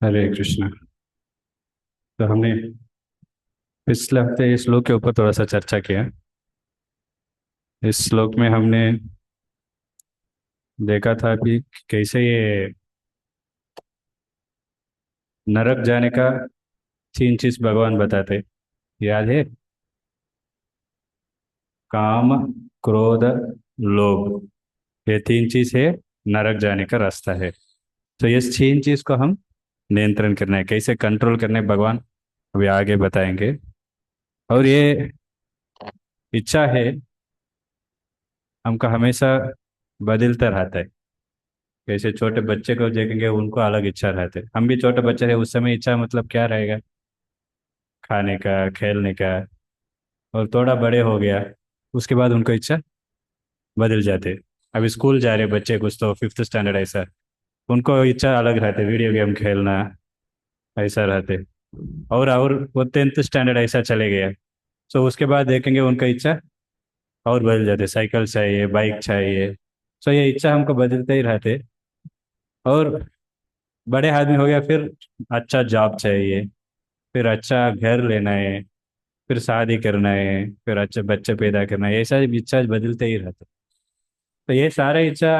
हरे कृष्णा। तो हमने पिछले हफ्ते इस श्लोक के ऊपर थोड़ा सा चर्चा किया। इस श्लोक में हमने देखा था कि कैसे ये नरक जाने का तीन चीज भगवान बताते। याद है? काम, क्रोध, लोभ। ये तीन चीज है, नरक जाने का रास्ता है। तो ये तीन चीज को हम नियंत्रण करना है, कैसे कंट्रोल करने भगवान अभी आगे बताएंगे। और ये इच्छा है हमका हमेशा बदलता रहता है। जैसे छोटे बच्चे को देखेंगे, उनको अलग इच्छा रहते हैं। हम भी छोटे बच्चे थे, उस समय इच्छा मतलब क्या रहेगा? खाने का, खेलने का। और थोड़ा बड़े हो गया, उसके बाद उनको इच्छा बदल जाते। अभी स्कूल जा रहे बच्चे, कुछ तो फिफ्थ स्टैंडर्ड ऐसा, उनको इच्छा अलग रहते, वीडियो गेम खेलना ऐसा रहते। और वो टेंथ स्टैंडर्ड ऐसा चले गया। सो उसके बाद देखेंगे उनका इच्छा और बदल जाते, साइकिल चाहिए, बाइक चाहिए। सो ये इच्छा हमको बदलते ही रहते। और बड़े आदमी हो गया फिर अच्छा जॉब चाहिए, फिर अच्छा घर लेना है, फिर शादी करना है, फिर अच्छे बच्चे पैदा करना है। ऐसा इच्छा बदलते ही रहते। तो ये सारे इच्छा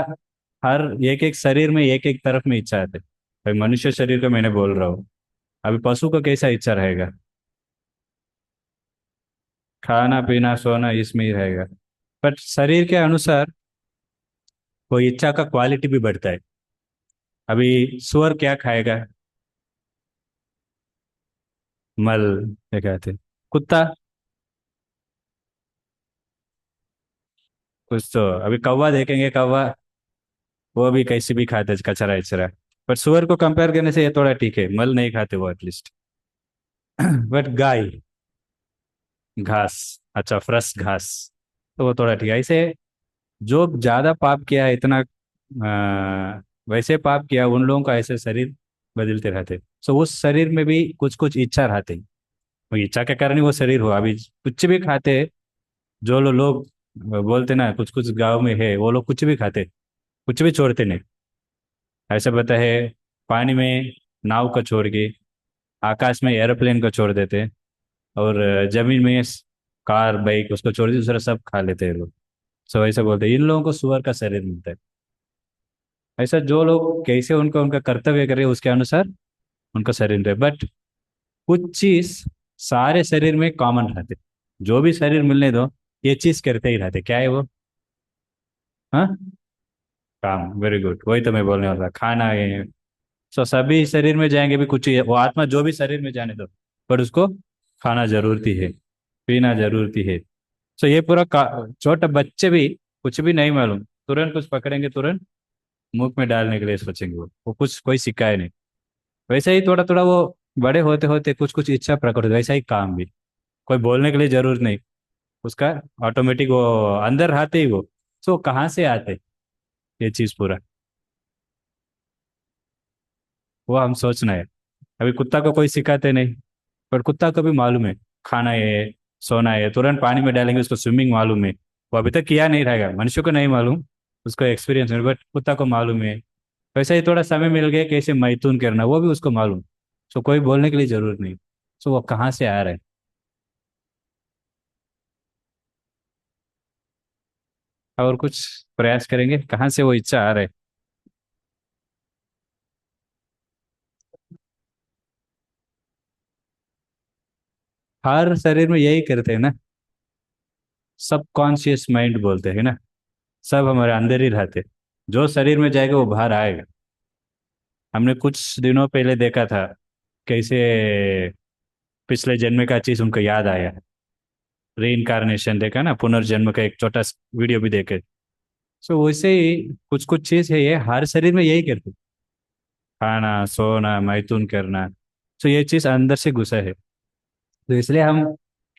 हर एक एक शरीर में एक एक तरफ में इच्छा आते। भाई मनुष्य शरीर को मैंने बोल रहा हूँ। अभी पशु को कैसा इच्छा रहेगा? खाना पीना सोना इसमें ही रहेगा। बट शरीर के अनुसार वो इच्छा का क्वालिटी भी बढ़ता है। अभी सुअर क्या खाएगा? मल, क्या कहते हैं, कुत्ता कुछ तो। अभी कौवा देखेंगे, कौवा वो भी कैसे भी खाते कचरा इचरा। पर सुअर को कंपेयर करने से ये थोड़ा ठीक है, मल नहीं खाते वो एटलीस्ट। बट गाय घास, अच्छा फ्रेश घास, तो वो थोड़ा ठीक है। ऐसे जो ज्यादा पाप किया है इतना वैसे पाप किया उन लोगों का ऐसे शरीर बदलते रहते। सो उस शरीर में भी कुछ कुछ इच्छा रहते। वो इच्छा के कारण ही वो शरीर हुआ। अभी कुछ भी खाते, जो लोग बोलते ना, कुछ कुछ गांव में है वो लोग कुछ भी खाते, कुछ भी छोड़ते नहीं। ऐसा पता है, पानी में नाव को छोड़ के आकाश में एरोप्लेन को छोड़ देते। और जमीन में कार बाइक उसको छोड़ दी, दूसरा सब खा लेते हैं लोग। सब ऐसा बोलते हैं इन लोगों को सुअर का शरीर मिलता है। ऐसा जो लोग कैसे उनका उनका कर्तव्य करे उसके अनुसार उनका शरीर मिलता है। बट कुछ चीज सारे शरीर में कॉमन रहते। जो भी शरीर मिलने दो, ये चीज करते ही रहते। क्या है वो? हाँ, काम। वेरी गुड, वही तो मैं बोलने वाला था, खाना है। सो सभी शरीर में जाएंगे भी कुछ ही है, वो आत्मा जो भी शरीर में जाने दो, पर उसको खाना जरूरती है, पीना जरूरती है। सो ये पूरा छोटे बच्चे भी कुछ भी नहीं मालूम, तुरंत कुछ पकड़ेंगे, तुरंत मुंह में डालने के लिए सोचेंगे। वो कुछ कोई सिखाए नहीं। वैसे ही थोड़ा थोड़ा वो बड़े होते होते कुछ कुछ इच्छा प्रकट होती है। वैसा ही काम भी, कोई बोलने के लिए जरूरत नहीं, उसका ऑटोमेटिक वो अंदर आते ही वो। सो कहाँ से आते ये चीज पूरा, वो हम सोचना है। अभी कुत्ता को कोई सिखाते नहीं, पर कुत्ता को भी मालूम है खाना है, सोना है, तुरंत पानी में डालेंगे, उसको स्विमिंग मालूम है। वो अभी तक किया नहीं रहेगा, मनुष्य को नहीं मालूम, उसको एक्सपीरियंस नहीं, बट कुत्ता को मालूम है। वैसे ही थोड़ा समय मिल गया कैसे मैथुन करना, वो भी उसको मालूम। सो कोई बोलने के लिए जरूरत नहीं। सो वो कहाँ से आ रहा है? और कुछ प्रयास करेंगे, कहाँ से वो इच्छा आ रहा है? हर शरीर में यही करते हैं ना, सब कॉन्शियस माइंड बोलते हैं ना। सब हमारे अंदर ही रहते। जो शरीर में जाएगा वो बाहर आएगा। हमने कुछ दिनों पहले देखा था कैसे पिछले जन्म का चीज उनको याद आया। री इनकारनेशन देखा ना, पुनर्जन्म का एक छोटा वीडियो भी देखे। सो वैसे ही कुछ कुछ चीज है, ये हर शरीर में यही करते। खाना सोना मैथुन करना। सो ये चीज अंदर से घुसा है। तो इसलिए हम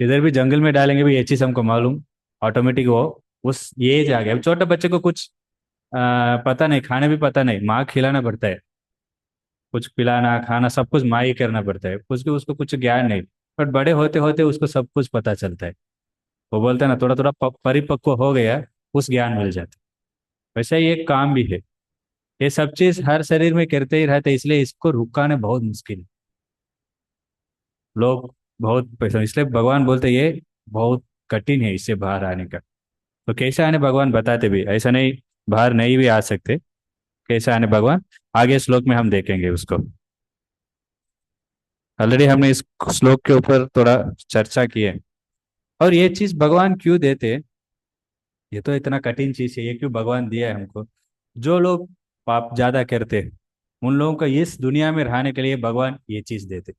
किधर भी जंगल में डालेंगे भी ये चीज हमको मालूम, ऑटोमेटिक वो उस ये एज आ गया। अब छोटे बच्चे को कुछ पता नहीं, खाने भी पता नहीं, माँ खिलाना पड़ता है, कुछ पिलाना खाना सब कुछ माँ ही करना पड़ता है, कुछ भी उसको कुछ ज्ञान नहीं। बट बड़े होते होते उसको सब कुछ पता चलता है। वो बोलते हैं ना, थोड़ा थोड़ा परिपक्व हो गया, उस ज्ञान मिल जाता है। वैसे ही एक काम भी है। ये सब चीज हर शरीर में करते ही रहते, इसलिए इसको रुकाना बहुत मुश्किल है। लोग बहुत पैसा, इसलिए भगवान बोलते ये बहुत कठिन है इससे बाहर आने का। तो कैसे आने भगवान बताते भी, ऐसा नहीं बाहर नहीं भी आ सकते। कैसे आने भगवान, आगे श्लोक में हम देखेंगे उसको। ऑलरेडी हमने इस श्लोक के ऊपर थोड़ा चर्चा की है। और ये चीज भगवान क्यों देते, ये तो इतना कठिन चीज है, ये क्यों भगवान दिया है हमको। जो लोग पाप ज्यादा करते हैं, उन लोगों को इस दुनिया में रहने के लिए भगवान ये चीज देते।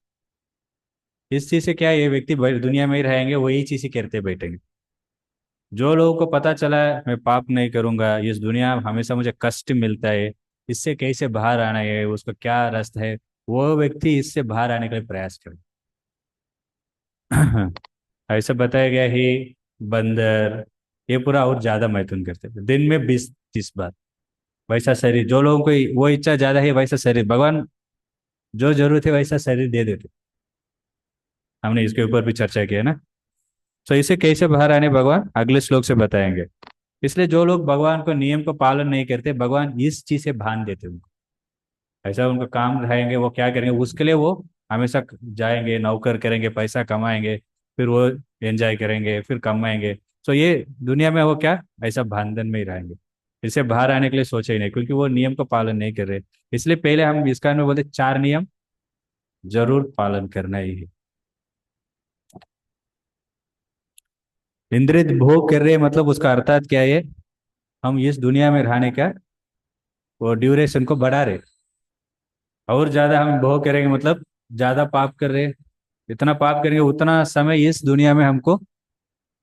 इस चीज से क्या है, ये व्यक्ति दुनिया में ही रहेंगे, वही चीज ही करते बैठेंगे। जो लोगों को पता चला है मैं पाप नहीं करूंगा, इस दुनिया में हमेशा मुझे कष्ट मिलता है, इससे कैसे बाहर आना है, उसका क्या रास्ता है, वो व्यक्ति इससे बाहर आने के लिए प्रयास करे। ऐसा बताया गया है। बंदर ये पूरा और ज्यादा मैथुन करते थे, दिन में 20-30 बार। वैसा शरीर जो लोगों को वो इच्छा ज्यादा है, वैसा शरीर भगवान जो जरूरत है वैसा शरीर दे देते। हमने इसके ऊपर भी चर्चा की है ना। तो इसे कैसे बाहर आने भगवान अगले श्लोक से बताएंगे। इसलिए जो लोग भगवान को नियम को पालन नहीं करते, भगवान इस चीज से भान देते उनको। ऐसा उनका काम रहेंगे, वो क्या करेंगे उसके लिए, वो हमेशा जाएंगे, नौकर करेंगे, पैसा कमाएंगे, फिर वो एंजॉय करेंगे, फिर कमाएंगे। तो ये दुनिया में वो क्या ऐसा बंधन में ही रहेंगे। इससे बाहर आने के लिए सोचे ही नहीं, क्योंकि वो नियम को पालन नहीं कर रहे। इसलिए पहले हम इसका में बोलते 4 नियम जरूर पालन करना ही है। इंद्रिय भोग कर रहे हैं, मतलब उसका अर्थात क्या है, हम इस दुनिया में रहने का वो ड्यूरेशन को बढ़ा रहे। और ज्यादा हम भोग करेंगे मतलब ज्यादा पाप कर रहे हैं। जितना पाप करेंगे उतना समय इस दुनिया में हमको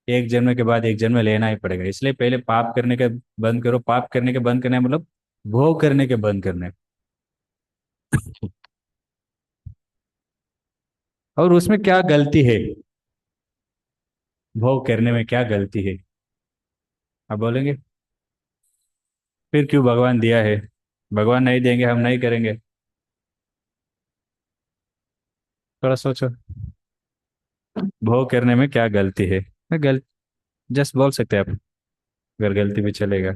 एक जन्म के बाद एक जन्म लेना ही पड़ेगा। इसलिए पहले पाप करने के बंद करो। पाप करने के बंद करना है मतलब भोग करने के बंद करने। और उसमें क्या गलती है, भोग करने में क्या गलती है, आप बोलेंगे। फिर क्यों भगवान दिया है, भगवान नहीं देंगे हम नहीं करेंगे। थोड़ा सोचो, भोग करने में क्या गलती है। गलत जस्ट बोल सकते हैं आप, अगर गलती भी चलेगा।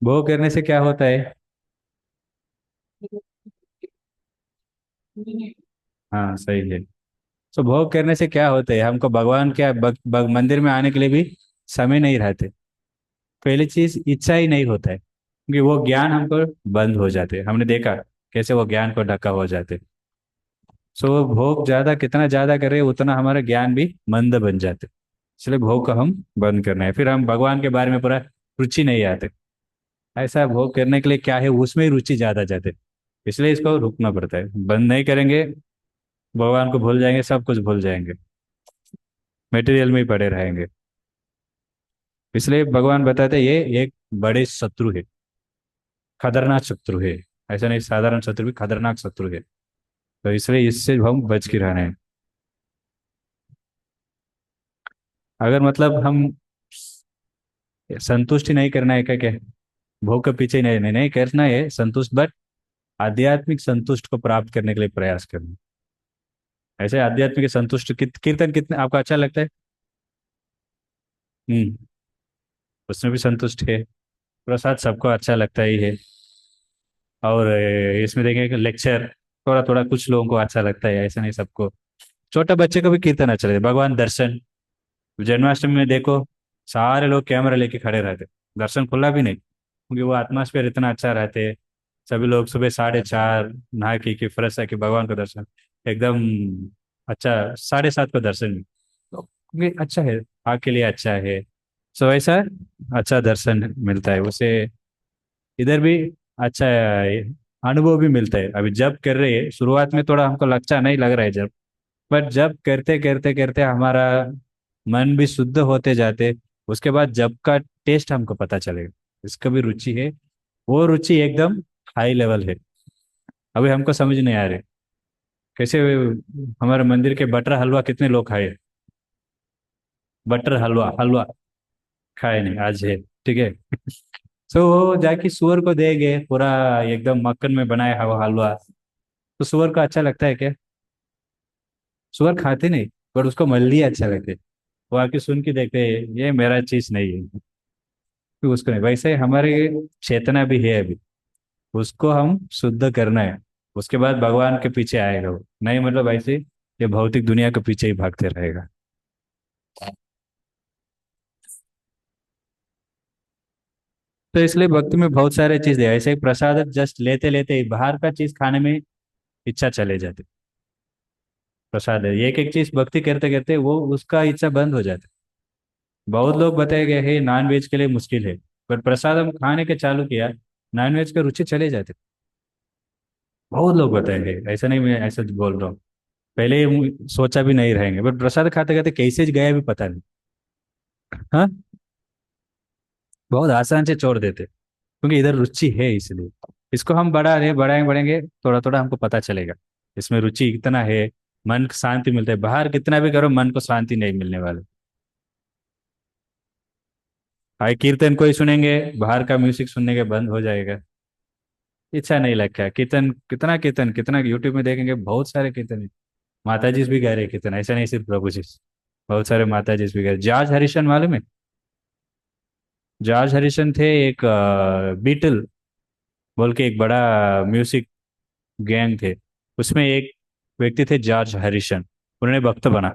भोग करने से क्या होता है। हाँ सही है। तो भोग करने से क्या होता है, हमको भगवान क्या मंदिर में आने के लिए भी समय नहीं रहते। पहली चीज इच्छा ही नहीं होता है, क्योंकि वो ज्ञान हमको बंद हो जाते, हमने देखा कैसे वो ज्ञान को ढका हो जाते। सो वो भोग ज्यादा कितना ज्यादा करे उतना हमारा ज्ञान भी मंद बन जाते। इसलिए भोग को हम बंद करना है, फिर हम भगवान के बारे में पूरा रुचि नहीं आते। ऐसा भोग करने के लिए क्या है उसमें ही रुचि ज्यादा जाते। इसलिए इसको रुकना पड़ता है, बंद नहीं करेंगे भगवान को भूल जाएंगे, सब कुछ भूल जाएंगे, मटेरियल में ही पड़े रहेंगे। इसलिए भगवान बताते हैं, ये एक बड़े शत्रु है, खतरनाक शत्रु है। ऐसा नहीं साधारण शत्रु भी खतरनाक शत्रु है। तो इसलिए इससे हम बच के रहना है। अगर मतलब हम संतुष्टि नहीं करना है क्या क्या, भोग के पीछे नहीं नहीं, नहीं करना है संतुष्ट, बट आध्यात्मिक संतुष्ट को प्राप्त करने के लिए प्रयास करना। ऐसे आध्यात्मिक संतुष्ट कीर्तन कितने आपको अच्छा लगता है। हम्म, उसमें भी संतुष्ट है। प्रसाद सबको अच्छा लगता ही है। और इसमें देखें कि लेक्चर थोड़ा थोड़ा कुछ लोगों को अच्छा लगता है, ऐसा नहीं सबको। छोटे बच्चे को भी कीर्तन अच्छा लगता है, भगवान दर्शन जन्माष्टमी में देखो, सारे लोग कैमरा लेके खड़े रहते, दर्शन खुला भी नहीं, क्योंकि वो एटमॉस्फेयर इतना अच्छा रहते है। सभी लोग सुबह 4:30 नहा के फ्रेश आके भगवान का दर्शन एकदम अच्छा, 7:30 को दर्शन भी, तो ये अच्छा है, आँख के लिए अच्छा है। सो ऐसा अच्छा दर्शन मिलता है उसे। इधर भी अच्छा अनुभव भी मिलता है। अभी जब कर रहे हैं शुरुआत में थोड़ा हमको अच्छा नहीं लग रहा है जब, बट जब करते करते करते हमारा मन भी शुद्ध होते जाते, उसके बाद जब का टेस्ट हमको पता चलेगा, इसका भी रुचि है, वो रुचि एकदम हाई लेवल है। अभी हमको समझ नहीं आ रहे कैसे हमारे मंदिर के बटर हलवा कितने लोग खाए। बटर हलवा हलवा खाए नहीं, आज है ठीक है। सो वो जाके सुअर को देंगे पूरा एकदम मक्खन में बनाया हुआ हलवा, तो सुअर को अच्छा लगता है क्या। सुअर खाते नहीं, पर उसको मल्ली अच्छा लगते। वो आके सुन के देखते हैं ये मेरा चीज नहीं है। फिर उसको नहीं, वैसे ही हमारे चेतना भी है अभी, उसको हम शुद्ध करना है। उसके बाद भगवान के पीछे आएगा वो, नहीं मतलब ऐसे ये भौतिक दुनिया के पीछे ही भागते रहेगा। तो इसलिए भक्ति में बहुत सारे चीज है, ऐसे ही प्रसाद जस्ट लेते लेते ही बाहर का चीज खाने में इच्छा चले जाती। प्रसाद है एक एक चीज भक्ति करते करते वो उसका इच्छा बंद हो जाता। बहुत लोग बताए गए हैं नॉन वेज के लिए मुश्किल है, पर प्रसाद हम खाने के चालू किया, नॉन वेज के रुचि चले जाते। बहुत लोग बताए गए, ऐसा नहीं मैं ऐसा बोल रहा हूँ, पहले ये सोचा भी नहीं रहेंगे, पर प्रसाद खाते खाते कैसे गया भी पता नहीं। हाँ, बहुत आसान से छोड़ देते, क्योंकि इधर रुचि है इसलिए। इसको हम बढ़ा रहे बढ़ाएंगे बढ़ेंगे, थोड़ा थोड़ा हमको पता चलेगा इसमें रुचि कितना है। मन को शांति मिलता है, बाहर कितना भी करो मन को शांति नहीं मिलने वाले। भाई कीर्तन कोई सुनेंगे, बाहर का म्यूजिक सुनने के बंद हो जाएगा, इच्छा नहीं लगता है। कीर्तन कितना, कीर्तन कितना यूट्यूब में देखेंगे, बहुत सारे कीर्तन है। माता जी भी गा रहे कीर्तन, ऐसा नहीं सिर्फ प्रभु जी, बहुत सारे माता जी भी गा रहे। जॉर्ज हरिशन मालूम है? जॉर्ज हरिशन थे एक बीटल बोल के एक बड़ा म्यूजिक गैंग थे, उसमें एक व्यक्ति थे जॉर्ज हरिशन, उन्होंने भक्त बना।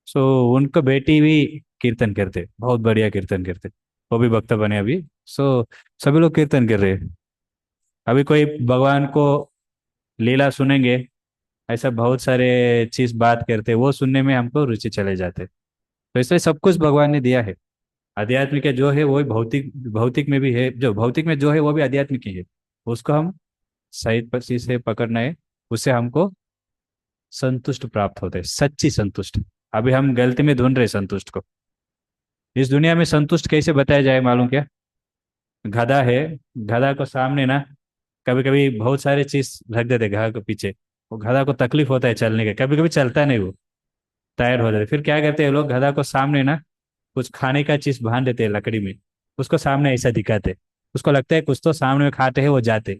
सो उनका बेटी भी कीर्तन करते, बहुत बढ़िया कीर्तन करते, वो भी भक्त बने अभी। सो सभी लोग कीर्तन कर रहे हैं। अभी कोई भगवान को लीला सुनेंगे, ऐसा बहुत सारे चीज बात करते, वो सुनने में हमको रुचि चले जाते। तो इसलिए सब कुछ भगवान ने दिया है। आध्यात्मिक जो है वो भौतिक, भौतिक में भी है, जो भौतिक में जो है वो भी आध्यात्मिक ही है। उसको हम सही पसी से पकड़ना है, उससे हमको संतुष्ट प्राप्त होते हैं, सच्ची संतुष्ट। अभी हम गलती में ढूंढ रहे संतुष्ट को। इस दुनिया में संतुष्ट कैसे बताया जाए मालूम क्या? गधा है, गधा को सामने ना कभी कभी बहुत सारे चीज रख देते गधा के पीछे, वो गधा को तकलीफ होता है चलने का, कभी कभी चलता नहीं वो, टायर हो जाते। फिर क्या करते हैं लोग, गधा को सामने ना कुछ खाने का चीज बांध देते हैं लकड़ी में, उसको सामने ऐसा दिखाते, उसको लगता है कुछ तो सामने में खाते हैं वो जाते।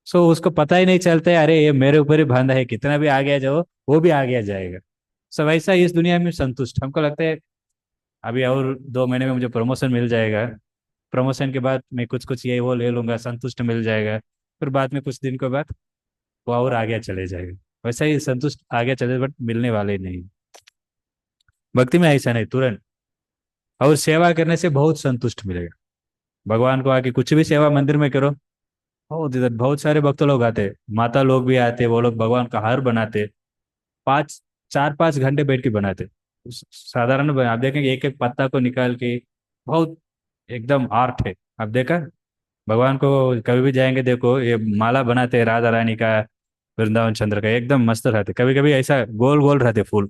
सो उसको पता ही नहीं चलता है, अरे ये मेरे ऊपर ही बांधा है, कितना भी आ गया जाओ वो भी आ गया जाएगा। सो वैसा इस दुनिया में संतुष्ट हमको लगता है, अभी और 2 महीने में मुझे प्रमोशन मिल जाएगा, प्रमोशन के बाद मैं कुछ कुछ ये वो ले लूंगा, संतुष्ट मिल जाएगा। फिर बाद में कुछ दिन के बाद वो और आगे चले जाएगा। वैसा ही संतुष्ट आगे चले, बट मिलने वाले नहीं। भक्ति में ऐसा नहीं, तुरंत और सेवा करने से बहुत संतुष्ट मिलेगा। भगवान को आके कुछ भी सेवा मंदिर में करो, बहुत इधर बहुत सारे भक्त लोग आते, माता लोग भी आते, वो लोग भगवान का हार बनाते, 4-5 घंटे बैठ के बनाते। साधारण आप देखेंगे एक एक पत्ता को निकाल के, बहुत एकदम आर्ट है। आप देखा भगवान को कभी भी जाएंगे देखो, ये माला बनाते हैं राधा रानी का, वृंदावन चंद्र का, एकदम मस्त रहते। कभी कभी ऐसा गोल गोल रहते फूल,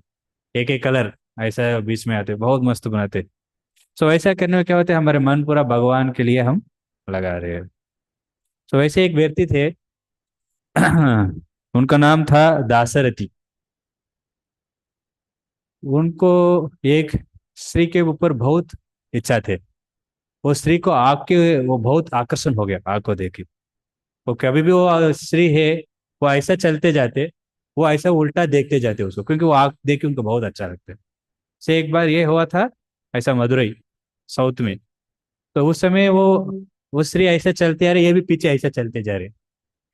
एक एक कलर ऐसा बीच में आते, बहुत मस्त बनाते। सो ऐसा करने में क्या होता है, हमारे मन पूरा भगवान के लिए हम लगा रहे हैं। सो वैसे एक व्यक्ति थे उनका नाम था दासरथी। उनको एक स्त्री के ऊपर बहुत इच्छा थे। वो स्त्री को आग के, वो बहुत आकर्षण हो गया आग को देख के। वो कभी भी वो स्त्री है, वो ऐसा चलते जाते, वो ऐसा उल्टा देखते जाते उसको, क्योंकि वो आग देख के उनको बहुत अच्छा लगता है। से एक बार ये हुआ था ऐसा मदुरई, साउथ में। तो उस समय वो स्त्री ऐसे चलते आ रहे, ये भी पीछे ऐसा चलते जा रहे।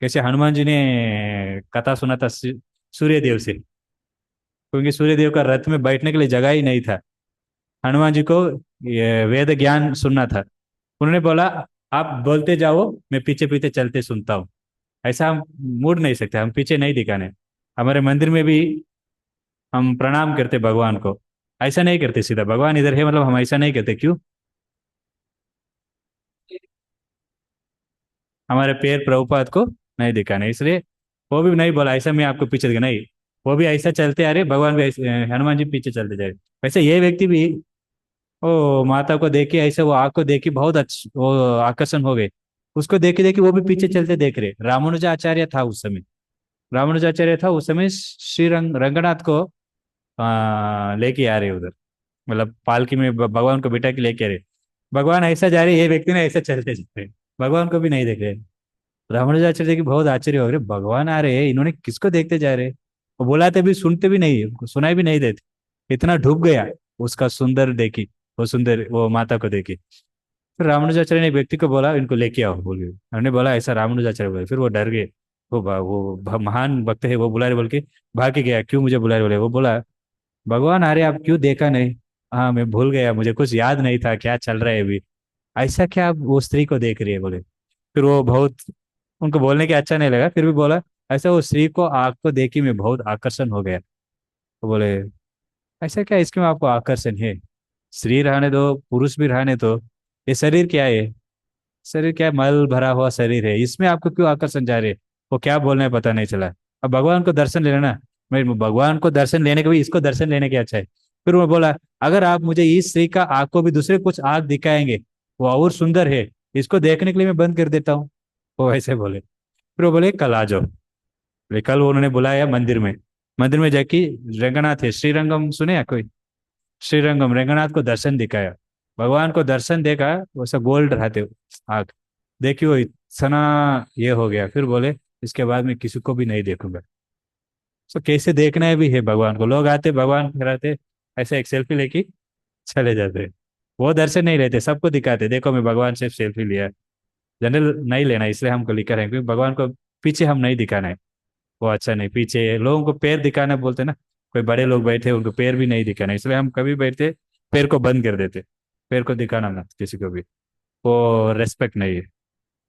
कैसे हनुमान जी ने कथा सुना था सूर्य देव से, क्योंकि सूर्य देव का रथ में बैठने के लिए जगह ही नहीं था। हनुमान जी को ये वेद ज्ञान सुनना था, उन्होंने बोला आप बोलते जाओ, मैं पीछे पीछे चलते सुनता हूँ। ऐसा हम मुड़ नहीं सकते, हम पीछे नहीं दिखाने। हमारे मंदिर में भी हम प्रणाम करते भगवान को, ऐसा नहीं करते सीधा भगवान इधर है मतलब हम ऐसा नहीं करते, क्यों? हमारे पैर प्रभुपाद को नहीं दिखाने, इसलिए वो भी नहीं बोला ऐसा मैं आपको पीछे दिखा नहीं। वो भी ऐसा चलते आ रहे, भगवान भी हनुमान जी पीछे चलते जा रहे। वैसे ये व्यक्ति भी ओ माता को देख के ऐसे, वो आग को देख के बहुत अच्छा वो आकर्षण हो गए, उसको देखे देखे वो भी पीछे चलते देख रहे। रामानुजाचार्य था उस समय, रामानुजाचार्य था उस समय, श्री रंगनाथ को लेके आ रहे उधर, मतलब पालकी में भगवान को बिठा के लेके आ रहे। भगवान ऐसा जा रहे, ये व्यक्ति ने ऐसा चलते जा रहे, भगवान को भी नहीं देख रहे। रामानुजाचार्य की बहुत आश्चर्य हो रहे, भगवान आ रहे हैं, इन्होंने किसको देखते जा रहे? वो बुलाते भी सुनते भी नहीं, सुनाई भी नहीं देते, इतना डूब गया उसका सुंदर देखी, वो सुंदर वो माता को देखी। फिर रामानुजाचार्य ने एक व्यक्ति को बोला इनको लेके आओ बोल के। हमने बोला ऐसा रामानुजाचार्य बोले, फिर वो डर गए। महान भक्त है, वो बुला रहे बोल के भाग के गया। क्यों मुझे बुला रहे बोले, वो बोला भगवान अरे आप क्यों देखा नहीं। हाँ मैं भूल गया, मुझे कुछ याद नहीं था क्या चल रहा है अभी। ऐसा क्या आप वो स्त्री को देख रही है बोले। फिर वो बहुत, उनको बोलने के अच्छा नहीं लगा, फिर भी बोला ऐसा वो स्त्री को आग को देखी मैं बहुत आकर्षण हो गया। तो बोले ऐसा क्या इसके में आपको आकर्षण है, स्त्री रहने दो पुरुष भी रहने दो, ये शरीर क्या है, शरीर क्या है? मल भरा हुआ शरीर है, इसमें आपको क्यों आकर्षण जा रहे है। वो क्या बोलना है पता नहीं चला। अब भगवान को दर्शन लेना ना, मैं भगवान को दर्शन लेने के भी इसको दर्शन लेने के अच्छा है। फिर वो बोला अगर आप मुझे इस स्त्री का आग को भी दूसरे कुछ आग दिखाएंगे वो और सुंदर है, इसको देखने के लिए मैं बंद कर देता हूँ। वो ऐसे बोले। फिर वो बोले कल आ जाओ। बोले, कल वो उन्होंने बुलाया मंदिर में। मंदिर में जाके रंगनाथ है, श्रीरंगम सुने या कोई, श्रीरंगम रंगनाथ को दर्शन दिखाया। भगवान को दर्शन देखा, वैसा गोल्ड रहते आग, देखिए वो इतना ये हो गया। फिर बोले इसके बाद मैं किसी को भी नहीं देखूंगा। तो कैसे देखना है भी है भगवान को, लोग आते भगवान कराते, ऐसे एक सेल्फी लेके चले जाते। वो दर्शन नहीं लेते, सबको दिखाते देखो मैं भगवान से सेल्फी लिया। जनरल नहीं लेना, इसलिए हमको लिखा है क्योंकि भगवान को पीछे हम नहीं दिखाना है। वो अच्छा नहीं, पीछे लोगों को पैर दिखाना बोलते ना, कोई बड़े लोग बैठे उनको पैर भी नहीं दिखाना, इसलिए हम कभी बैठते पैर को बंद कर देते। पैर को दिखाना ना किसी को भी, वो रेस्पेक्ट नहीं है।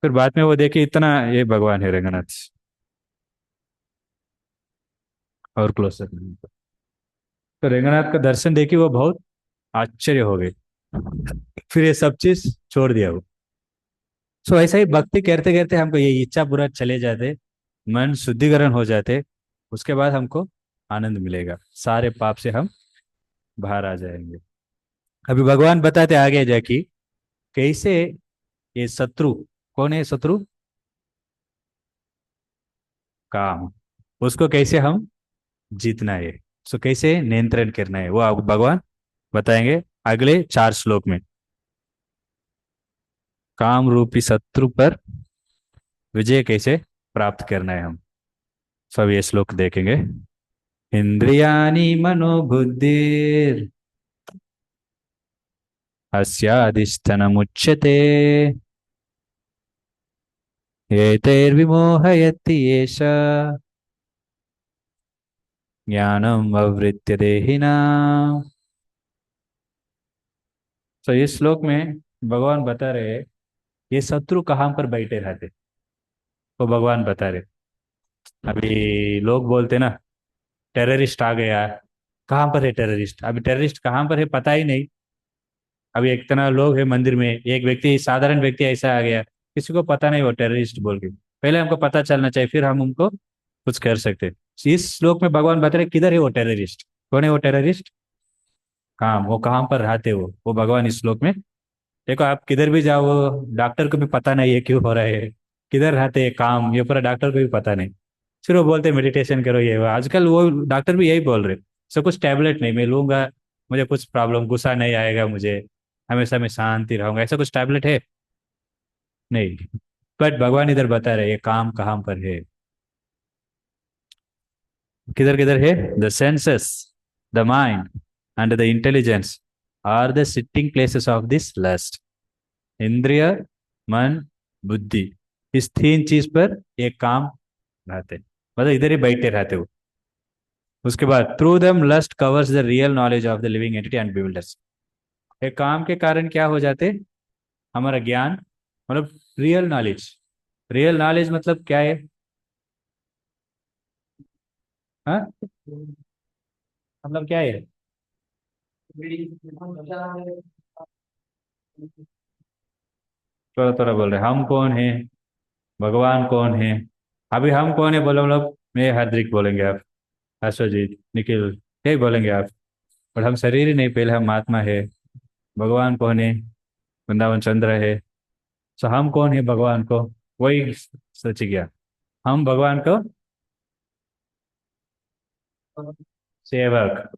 फिर बाद में वो देखे इतना ये भगवान है रंगनाथ। और क्लोज तक नहीं। तो रंगनाथ का दर्शन देखी वो बहुत आश्चर्य हो गए। फिर ये सब चीज छोड़ दिया वो। सो ऐसा ही भक्ति करते करते हमको ये इच्छा पूरा चले जाते, मन शुद्धिकरण हो जाते, उसके बाद हमको आनंद मिलेगा, सारे पाप से हम बाहर आ जाएंगे। अभी भगवान बताते आगे जाके कैसे ये शत्रु, कौन है शत्रु, काम, उसको कैसे हम जीतना है, सो कैसे नियंत्रण करना है वो आपको भगवान बताएंगे अगले 4 श्लोक में। काम रूपी शत्रु पर विजय कैसे प्राप्त करना है हम सब ये श्लोक देखेंगे। इंद्रियाणि मनोबुद्धिर अस्याधिष्ठानमुच्यते एतैर्विमोहयति एष ज्ञानम अवृत्य देहिना। तो इस श्लोक में भगवान बता रहे हैं ये शत्रु कहाँ पर बैठे रहते, तो भगवान बता रहे। अभी लोग बोलते ना टेररिस्ट आ गया, कहाँ पर है टेररिस्ट, अभी टेररिस्ट कहाँ पर है पता ही नहीं। अभी एक इतना लोग है मंदिर में, एक व्यक्ति साधारण व्यक्ति ऐसा आ गया, किसी को पता नहीं वो टेररिस्ट बोल के, पहले हमको पता चलना चाहिए फिर हम उनको कुछ कर सकते। इस श्लोक में भगवान बता रहे किधर है वो टेररिस्ट, कौन है वो टेररिस्ट, कहाँ वो कहाँ पर रहते हो, वो भगवान इस श्लोक में। देखो आप किधर भी जाओ डॉक्टर को भी पता नहीं है क्यों हो रहा है, किधर रहते हैं काम ये पूरा डॉक्टर को भी पता नहीं। फिर वो बोलते मेडिटेशन करो ये वो। आजकल वो डॉक्टर भी यही बोल रहे सब कुछ टैबलेट नहीं मैं लूंगा, मुझे कुछ प्रॉब्लम गुस्सा नहीं आएगा मुझे, हमेशा मैं शांति रहूंगा, ऐसा कुछ टैबलेट है नहीं। बट भगवान इधर बता रहे ये काम कहाँ पर है, किधर किधर है, the senses, the mind and the intelligence are the sitting places of this lust. इंद्रिय, मन, बुद्धि, इस 3 चीज पर एक काम रहते, मतलब इधर ही बैठे रहते हो। उसके बाद through them lust covers the real knowledge of the living entity and builders. एक काम के कारण क्या हो जाते, हमारा ज्ञान, मतलब रियल नॉलेज, रियल नॉलेज मतलब क्या है, हाँ मतलब क्या है, थोड़ा थोड़ा बोल रहे हम कौन है, भगवान कौन है। अभी हम कौन है बोलो मतलब मैं हार्दिक बोलेंगे आप, अश्वजीत निखिल यही बोलेंगे आप, और हम शरीर ही नहीं, पहले हम आत्मा है। भगवान कौन है, वृंदावन चंद्र है। सो हम कौन है भगवान को, वही सच गया, हम भगवान को सेवक,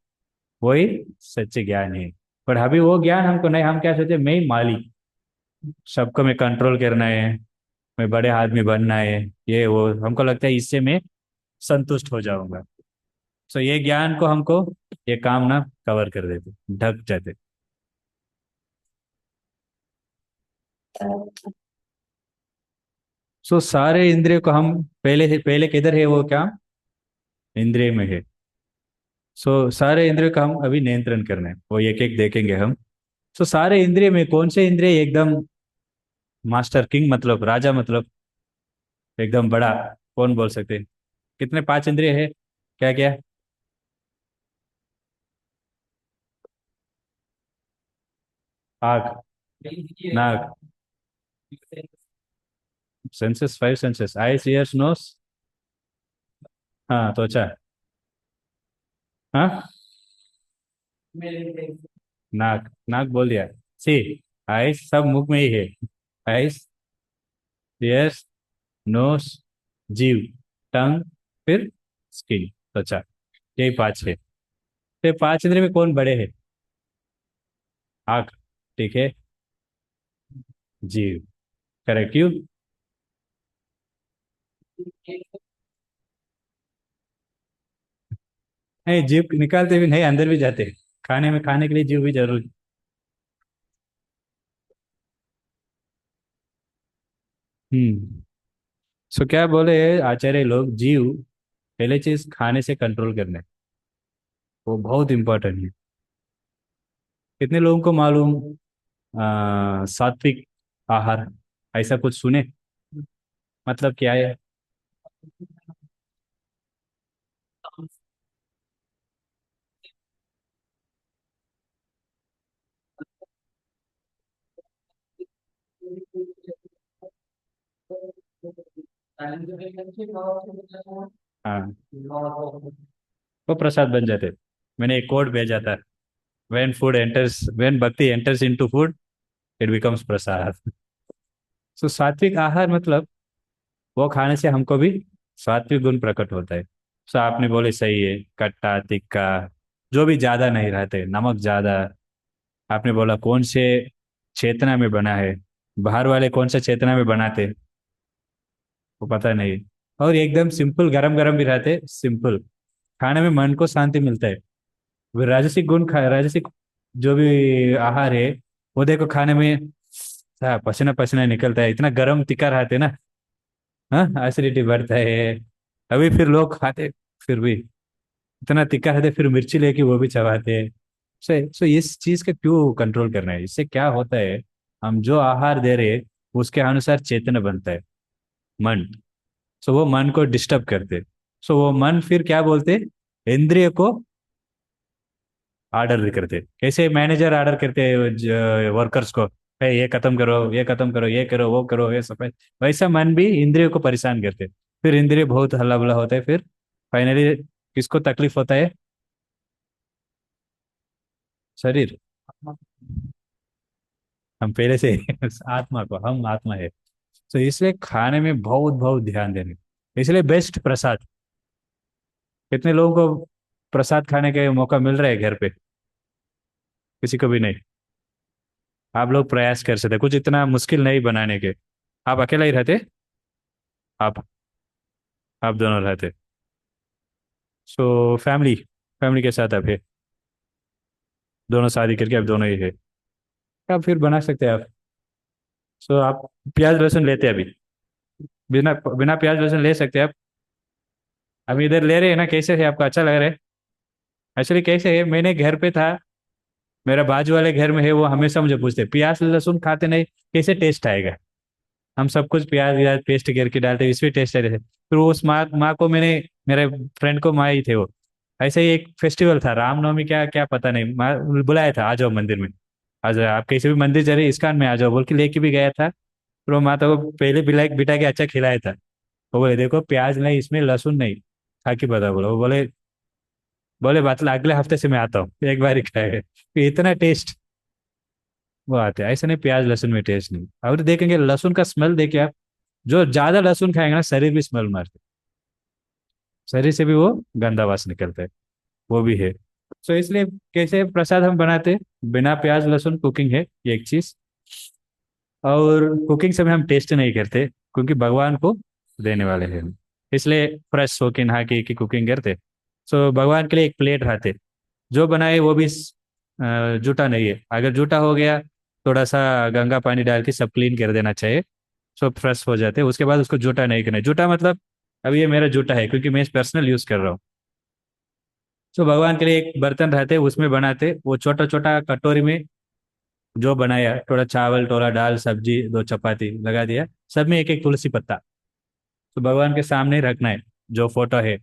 वही सच्चे ज्ञान है। पर अभी वो ज्ञान हमको नहीं, हम क्या सोचे मैं ही मालिक, सबको मैं कंट्रोल करना है, मैं बड़े आदमी बनना है, ये वो हमको लगता है इससे मैं संतुष्ट हो जाऊंगा। सो ये ज्ञान को हमको ये काम ना कवर कर देते, ढक जाते। सो सारे इंद्रियों को हम पहले किधर है वो क्या, इंद्रिय में है। सो सारे इंद्रियों का हम अभी नियंत्रण करना है, वो एक एक देखेंगे हम। सो सारे इंद्रिय में कौन से इंद्रिय एकदम मास्टर किंग मतलब राजा मतलब एकदम बड़ा, कौन बोल सकते हैं? कितने पांच इंद्रिय है, क्या क्या? आँख, नाक, senses, five senses, eyes ears nose. हाँ त्वचा। हाँ, नाक, नाक बोल दिया। सी, आईज सब मुख में ही है। आईज, ईयर्स, नोस, जीव, टंग, फिर स्किन, त्वचा। यही पांच है। तो ये पांच इंद्रिय में कौन बड़े हैं? आँख, ठीक है। जीव, करेक्ट। क्यों? नहीं, जीव निकालते भी नहीं, अंदर भी जाते हैं। खाने में, खाने के लिए जीव भी जरूरी। हम्म। सो क्या बोले आचार्य लोग, जीव पहले चीज खाने से कंट्रोल करना है, वो बहुत इंपॉर्टेंट है। कितने लोगों को मालूम सात्विक आहार, ऐसा कुछ सुने? मतलब क्या है? हाँ, वो प्रसाद बन जाते। मैंने एक कोड भेजा था, when bhakti enters into food, it becomes prasad. So सात्विक आहार मतलब वो खाने से हमको भी सात्विक गुण प्रकट होता है। सो आपने बोले सही है, खट्टा तीखा जो भी ज्यादा नहीं रहते, नमक ज्यादा। आपने बोला कौन से चेतना में बना है, बाहर वाले कौन सा चेतना में बनाते, वो पता नहीं। और एकदम सिंपल, गरम गरम भी रहते, सिंपल। खाने में मन को शांति मिलता है। वो राजसिक गुण खा, राजसिक जो भी आहार है, वो देखो खाने में पसीना पसीना निकलता है, इतना गरम तीखा रहते ना। हाँ, एसिडिटी बढ़ता है। अभी फिर लोग खाते, फिर भी इतना तीखा रहते, फिर मिर्ची लेके वो भी चबाते हैं। सो इस चीज का क्यों कंट्रोल करना है? इससे क्या होता है, हम जो आहार दे रहे हैं उसके अनुसार चेतन बनता है, मन। सो वो मन को डिस्टर्ब करते। सो वो मन फिर क्या बोलते, इंद्रिय को ऑर्डर करते। कैसे मैनेजर ऑर्डर करते हैं वर्कर्स को, "ए, ये खत्म करो, ये खत्म करो, ये करो, वो करो, ये सफाई"। वैसा मन भी इंद्रियों को परेशान करते। फिर इंद्रिय बहुत हल्ला बुला होता है, फिर फाइनली किसको तकलीफ होता है? शरीर। हम पहले से आत्मा को, हम आत्मा है। तो इसलिए खाने में बहुत बहुत ध्यान देने, इसलिए बेस्ट प्रसाद। कितने लोगों को प्रसाद खाने का मौका मिल रहा है घर पे? किसी को भी नहीं। आप लोग प्रयास कर सकते, कुछ इतना मुश्किल नहीं बनाने के। आप अकेला ही रहते? आप आप दोनों रहते? सो फैमिली, फैमिली के साथ आप है? दोनों शादी करके आप दोनों ही है? आप फिर बना सकते हैं आप। सो आप प्याज लहसुन लेते हैं अभी? बिना बिना प्याज लहसुन ले सकते हैं आप? अभी इधर ले रहे हैं ना, कैसे है आपको, अच्छा लग रहा है? एक्चुअली कैसे है, मैंने घर पे था, मेरा बाजू वाले घर में है, वो हमेशा मुझे पूछते प्याज लहसुन खाते नहीं, कैसे टेस्ट आएगा? हम सब कुछ प्याज व्याज पेस्ट करके डालते, इसमें टेस्ट आ रहे थे। फिर वो उस माँ माँ को मैंने, मेरे फ्रेंड को, माँ ही थे वो। ऐसे ही एक फेस्टिवल था रामनवमी, क्या क्या पता नहीं, माँ बुलाया था आ जाओ मंदिर में, आ जाओ आप कैसे भी मंदिर जा रहे इस्कॉन में आ जाओ बोल के लेके भी गया था। फिर वो माता को पहले बिला बिठा के अच्छा खिलाया था। वो बोले देखो प्याज नहीं इसमें, लहसुन नहीं, खा के बता बोलो। वो बोले, बोले बात अगले हफ्ते से मैं आता हूँ, एक बार ही खाए, फिर इतना टेस्ट वो आते हैं। ऐसे नहीं, प्याज लहसुन में टेस्ट नहीं। और देखेंगे लहसुन का स्मेल देखिए आप, जो ज्यादा लहसुन खाएंगे ना शरीर भी स्मेल मारते, शरीर से भी वो गंदा वास निकलता है, वो भी है। सो इसलिए कैसे प्रसाद हम बनाते हैं, बिना प्याज लहसुन कुकिंग है ये एक चीज। और कुकिंग समय हम टेस्ट नहीं करते, क्योंकि भगवान को देने वाले हैं हम। इसलिए फ्रेश होके नहा के कुकिंग करते। सो भगवान के लिए एक प्लेट रहते, जो बनाए वो भी जूठा नहीं है। अगर जूठा हो गया थोड़ा सा गंगा पानी डाल के सब क्लीन कर देना चाहिए। सब फ्रेश हो जाते हैं। उसके बाद उसको जूठा नहीं करना है। जूठा मतलब अब ये मेरा जूठा है क्योंकि मैं पर्सनल यूज कर रहा हूँ। तो भगवान के लिए एक बर्तन रहते उसमें बनाते, वो छोटा छोटा कटोरी में जो बनाया, थोड़ा चावल, थोड़ा दाल, सब्जी, दो चपाती लगा दिया, सब में एक एक तुलसी पत्ता। तो भगवान के सामने रखना है। जो फोटो है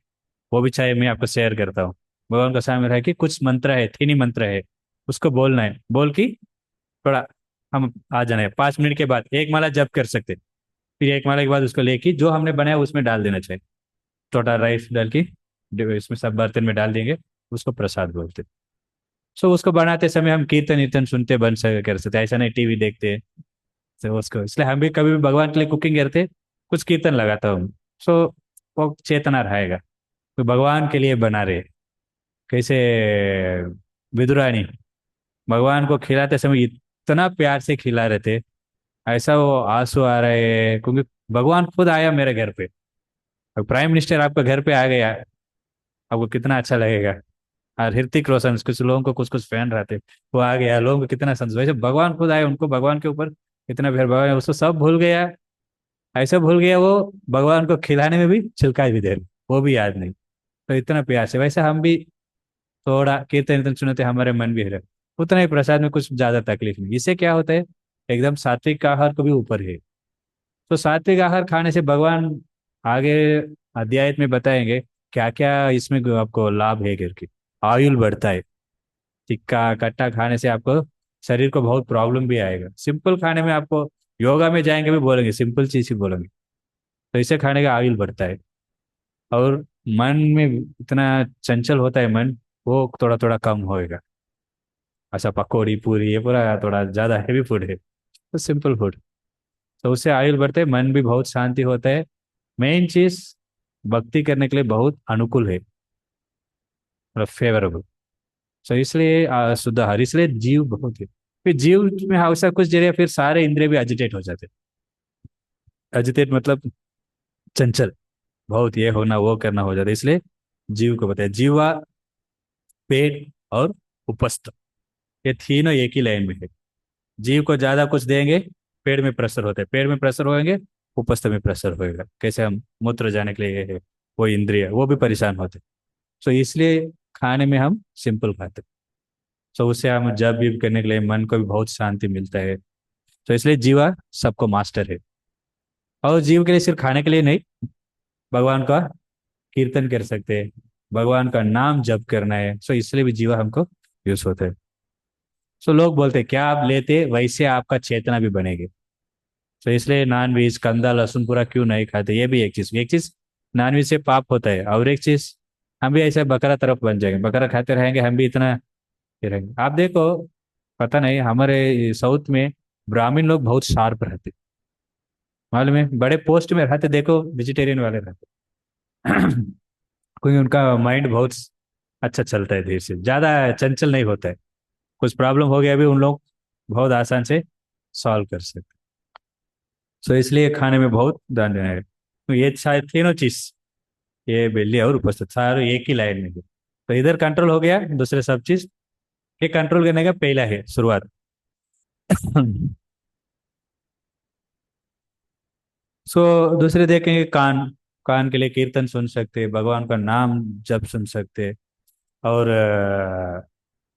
वो भी चाहे मैं आपको शेयर करता हूँ। भगवान के सामने रह के कुछ मंत्र है, तीन ही मंत्र है, उसको बोलना है। बोल के थोड़ा हम आ जाना है। 5 मिनट के बाद एक माला जप कर सकते। फिर एक माला के बाद उसको लेके जो हमने बनाया उसमें डाल देना चाहिए। छोटा राइस डाल के इसमें सब बर्तन में डाल देंगे। उसको प्रसाद बोलते। सो उसको बनाते समय हम कीर्तन वीर्तन सुनते बन सके कर सकते, ऐसा नहीं टीवी देखते। तो उसको इसलिए हम भी कभी भी भगवान के लिए कुकिंग करते कुछ कीर्तन लगाता हूँ। सो वो चेतना रहेगा तो भगवान के लिए बना रहे। कैसे विदुरानी भगवान को खिलाते समय इतना प्यार से खिला रहे थे, ऐसा वो आंसू आ रहे क्योंकि भगवान खुद आया मेरे घर पे। अब प्राइम मिनिस्टर आपका घर पे आ गया, आपको कितना अच्छा लगेगा। और ऋतिक रोशन, कुछ लोगों को कुछ कुछ फैन रहते, वो आ गया, लोगों को कितना संतोष। वैसे भगवान खुद आए, उनको भगवान के ऊपर इतना प्यार, भगवान उसको सब भूल गया। ऐसे भूल गया वो, भगवान को खिलाने में भी छिलका भी दे, वो भी याद नहीं। तो इतना प्यार से वैसे हम भी थोड़ा कीर्तन वीर्तन सुनते हमारे मन भी है। उतना ही प्रसाद में कुछ ज्यादा तकलीफ नहीं। इससे क्या होता है, एकदम सात्विक आहार को भी ऊपर है। तो सात्विक आहार खाने से भगवान आगे अध्याय में बताएंगे क्या क्या इसमें आपको लाभ है करके। आयुल बढ़ता है। तिक्का खट्टा खाने से आपको शरीर को बहुत प्रॉब्लम भी आएगा। सिंपल खाने में आपको, योगा में जाएंगे भी बोलेंगे सिंपल चीज ही बोलेंगे। तो इसे खाने का आयुल बढ़ता है। और मन में इतना चंचल होता है मन, वो थोड़ा थोड़ा कम होएगा। अच्छा पकौड़ी पूरी ये पूरा थोड़ा ज्यादा हैवी फूड है, तो सिंपल फूड। तो उससे आयुल बढ़ता है, मन भी बहुत शांति होता है। मेन चीज भक्ति करने के लिए बहुत अनुकूल है, मतलब फेवरेबल। सो इसलिए शुद्ध आहार, इसलिए जीव बहुत है। फिर जीव में ऐसा कुछ जरिए फिर सारे इंद्रिय भी एजिटेट हो जाते। एजिटेट मतलब चंचल, बहुत ये होना वो करना हो जाता है। इसलिए जीव को बताया जीवा, पेट और उपस्थ, ये तीनों एक ही लाइन में है। जीव को ज्यादा कुछ देंगे, पेड़ में प्रेशर होता है, पेड़ में प्रेशर होएंगे, उपस्थ में प्रेशर होएगा। कैसे हम मूत्र जाने के लिए ये है, वो इंद्रिय वो भी परेशान होते। सो इसलिए खाने में हम सिंपल खाते। सो उससे हम जब भी करने के लिए मन को भी बहुत शांति मिलता है। तो इसलिए जीवा सबको मास्टर है। और जीव के लिए सिर्फ खाने के लिए नहीं, भगवान का कीर्तन कर सकते हैं, भगवान का नाम जप करना है। सो इसलिए भी जीवा हमको यूज होता है। सो लोग बोलते हैं क्या आप लेते वैसे आपका चेतना भी बनेगी। तो इसलिए नॉन वेज कंदा लहसुन पूरा क्यों नहीं खाते, ये भी एक चीज नॉन वेज से पाप होता है। और एक चीज हम भी ऐसे बकरा तरफ बन जाएंगे, बकरा खाते रहेंगे हम भी इतना ये रहेंगे। आप देखो, पता नहीं हमारे साउथ में ब्राह्मण लोग बहुत शार्प रहते, मालूम है, बड़े पोस्ट में रहते, देखो वेजिटेरियन वाले रहते। क्योंकि उनका माइंड बहुत अच्छा चलता है, धीरे से ज्यादा चंचल नहीं होता है। कुछ प्रॉब्लम हो गया भी उन लोग बहुत आसान से सॉल्व कर सकते। सो इसलिए खाने में बहुत ध्यान देना है। तो ये शायद तीनों चीज, ये बिल्ली और उपस्थित सारे एक ही लाइन में है। तो इधर कंट्रोल हो गया, दूसरे सब चीज ये कंट्रोल करने का पहला है शुरुआत। सो दूसरे देखेंगे कान। कान के लिए कीर्तन सुन सकते, भगवान का नाम जब सुन सकते। और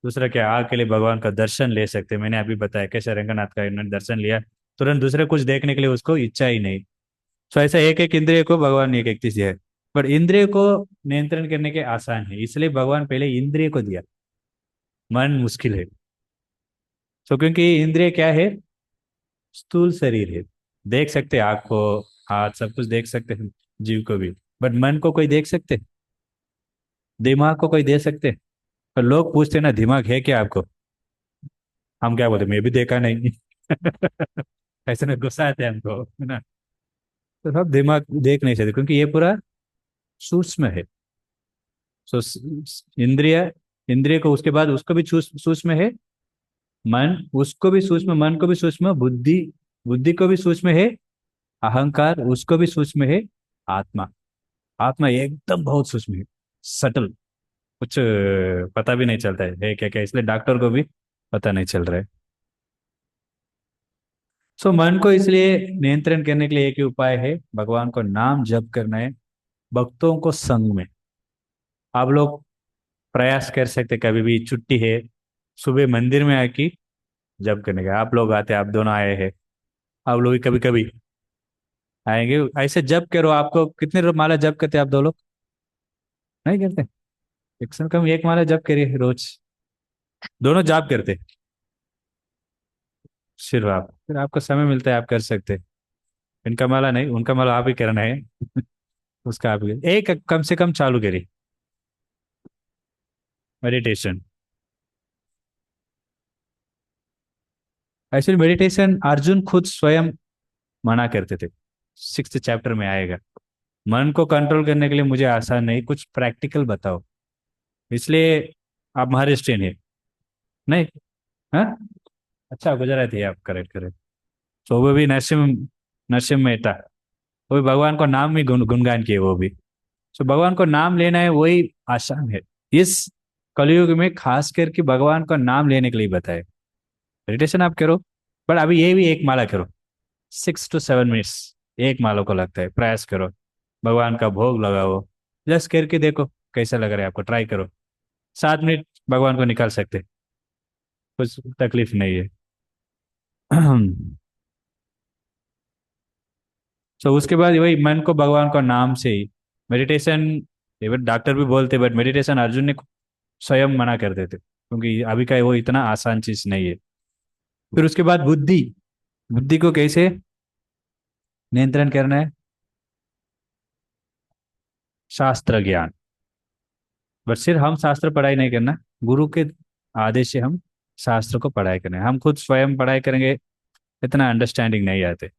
दूसरा क्या, आग के लिए भगवान का दर्शन ले सकते। मैंने अभी बताया कैसे रंगनाथ का इन्होंने दर्शन लिया, तुरंत दूसरे कुछ देखने के लिए उसको इच्छा ही नहीं। सो ऐसा एक एक इंद्रिय को भगवान ने एक एक चीज दिया है। पर इंद्रिय को नियंत्रण करने के आसान है, इसलिए भगवान पहले इंद्रिय को दिया। मन मुश्किल है। सो क्योंकि इंद्रिय क्या है, स्थूल शरीर है। देख सकते आँख को, हाथ सब कुछ देख सकते हैं, जीव को भी। बट मन को कोई देख सकते, दिमाग को कोई दे सकते। पर लोग पूछते ना दिमाग है क्या आपको, हम क्या बोलते मैं भी देखा नहीं। ऐसे में गुस्सा आते हैं हमको, है ना। तो सब दिमाग देख नहीं सकते क्योंकि ये पूरा सूक्ष्म है। सो इंद्रिय, इंद्रिय को उसके बाद उसको भी सूक्ष्म है। मन उसको भी सूक्ष्म, मन को भी सूक्ष्म, बुद्धि बुद्धि को भी सूक्ष्म है। अहंकार उसको भी सूक्ष्म है। आत्मा, आत्मा एकदम बहुत सूक्ष्म है, सटल, कुछ पता भी नहीं चलता है क्या क्या, इसलिए डॉक्टर को भी पता नहीं चल रहा है। सो मन को इसलिए नियंत्रण करने के लिए एक ही उपाय है, भगवान को नाम जप करना है, भक्तों को संग में। आप लोग प्रयास कर सकते, कभी भी छुट्टी है, सुबह मंदिर में आके जप करने का। आप लोग आते, आप दोनों आए हैं, आप लोग भी कभी कभी आएंगे, ऐसे जप करो। आपको कितने माला जप करते आप दो लोग? नहीं करते? एक से कम एक माला जप करिए रोज। दोनों जाप करते? सिर्फ आप? फिर आपको समय मिलता है, आप कर सकते। इनका माला नहीं, उनका माला आप ही करना है। उसका आप ही एक कम से कम चालू करिए, मेडिटेशन। एक्चुअली मेडिटेशन अर्जुन खुद स्वयं मना करते थे, 6th चैप्टर में आएगा। मन को कंट्रोल करने के लिए मुझे आसान नहीं, कुछ प्रैक्टिकल बताओ। इसलिए आप महाराष्ट्रियन है? नहीं? हाँ, अच्छा गुजराती है आप, करेक्ट करेक्ट। तो वो भी नरसिम, नरसिम मेहता, वो भी भगवान को नाम भी गुणगान किए वो भी। तो भगवान को नाम लेना है, वही आसान है इस कलयुग में, खास करके भगवान का नाम लेने के लिए बताए। मेडिटेशन आप करो, पर अभी ये भी एक माला करो, 6 to 7 मिनट्स, एक माला को लगता है, प्रयास करो। भगवान का भोग लगाओ, जस्ट करके देखो कैसा लग रहा है आपको, ट्राई करो। 7 मिनट भगवान को निकाल सकते, कुछ तकलीफ नहीं है। तो उसके बाद वही मन को भगवान का नाम से ही मेडिटेशन, इवन डॉक्टर भी बोलते, बट मेडिटेशन अर्जुन ने स्वयं मना कर देते, क्योंकि अभी का वो इतना आसान चीज नहीं है। फिर उसके बाद बुद्धि, बुद्धि को कैसे नियंत्रण करना है? शास्त्र ज्ञान। बट सिर्फ हम शास्त्र पढ़ाई नहीं करना, गुरु के आदेश से हम शास्त्र को पढ़ाई करना है। हम खुद स्वयं पढ़ाई करेंगे, इतना अंडरस्टैंडिंग नहीं आते।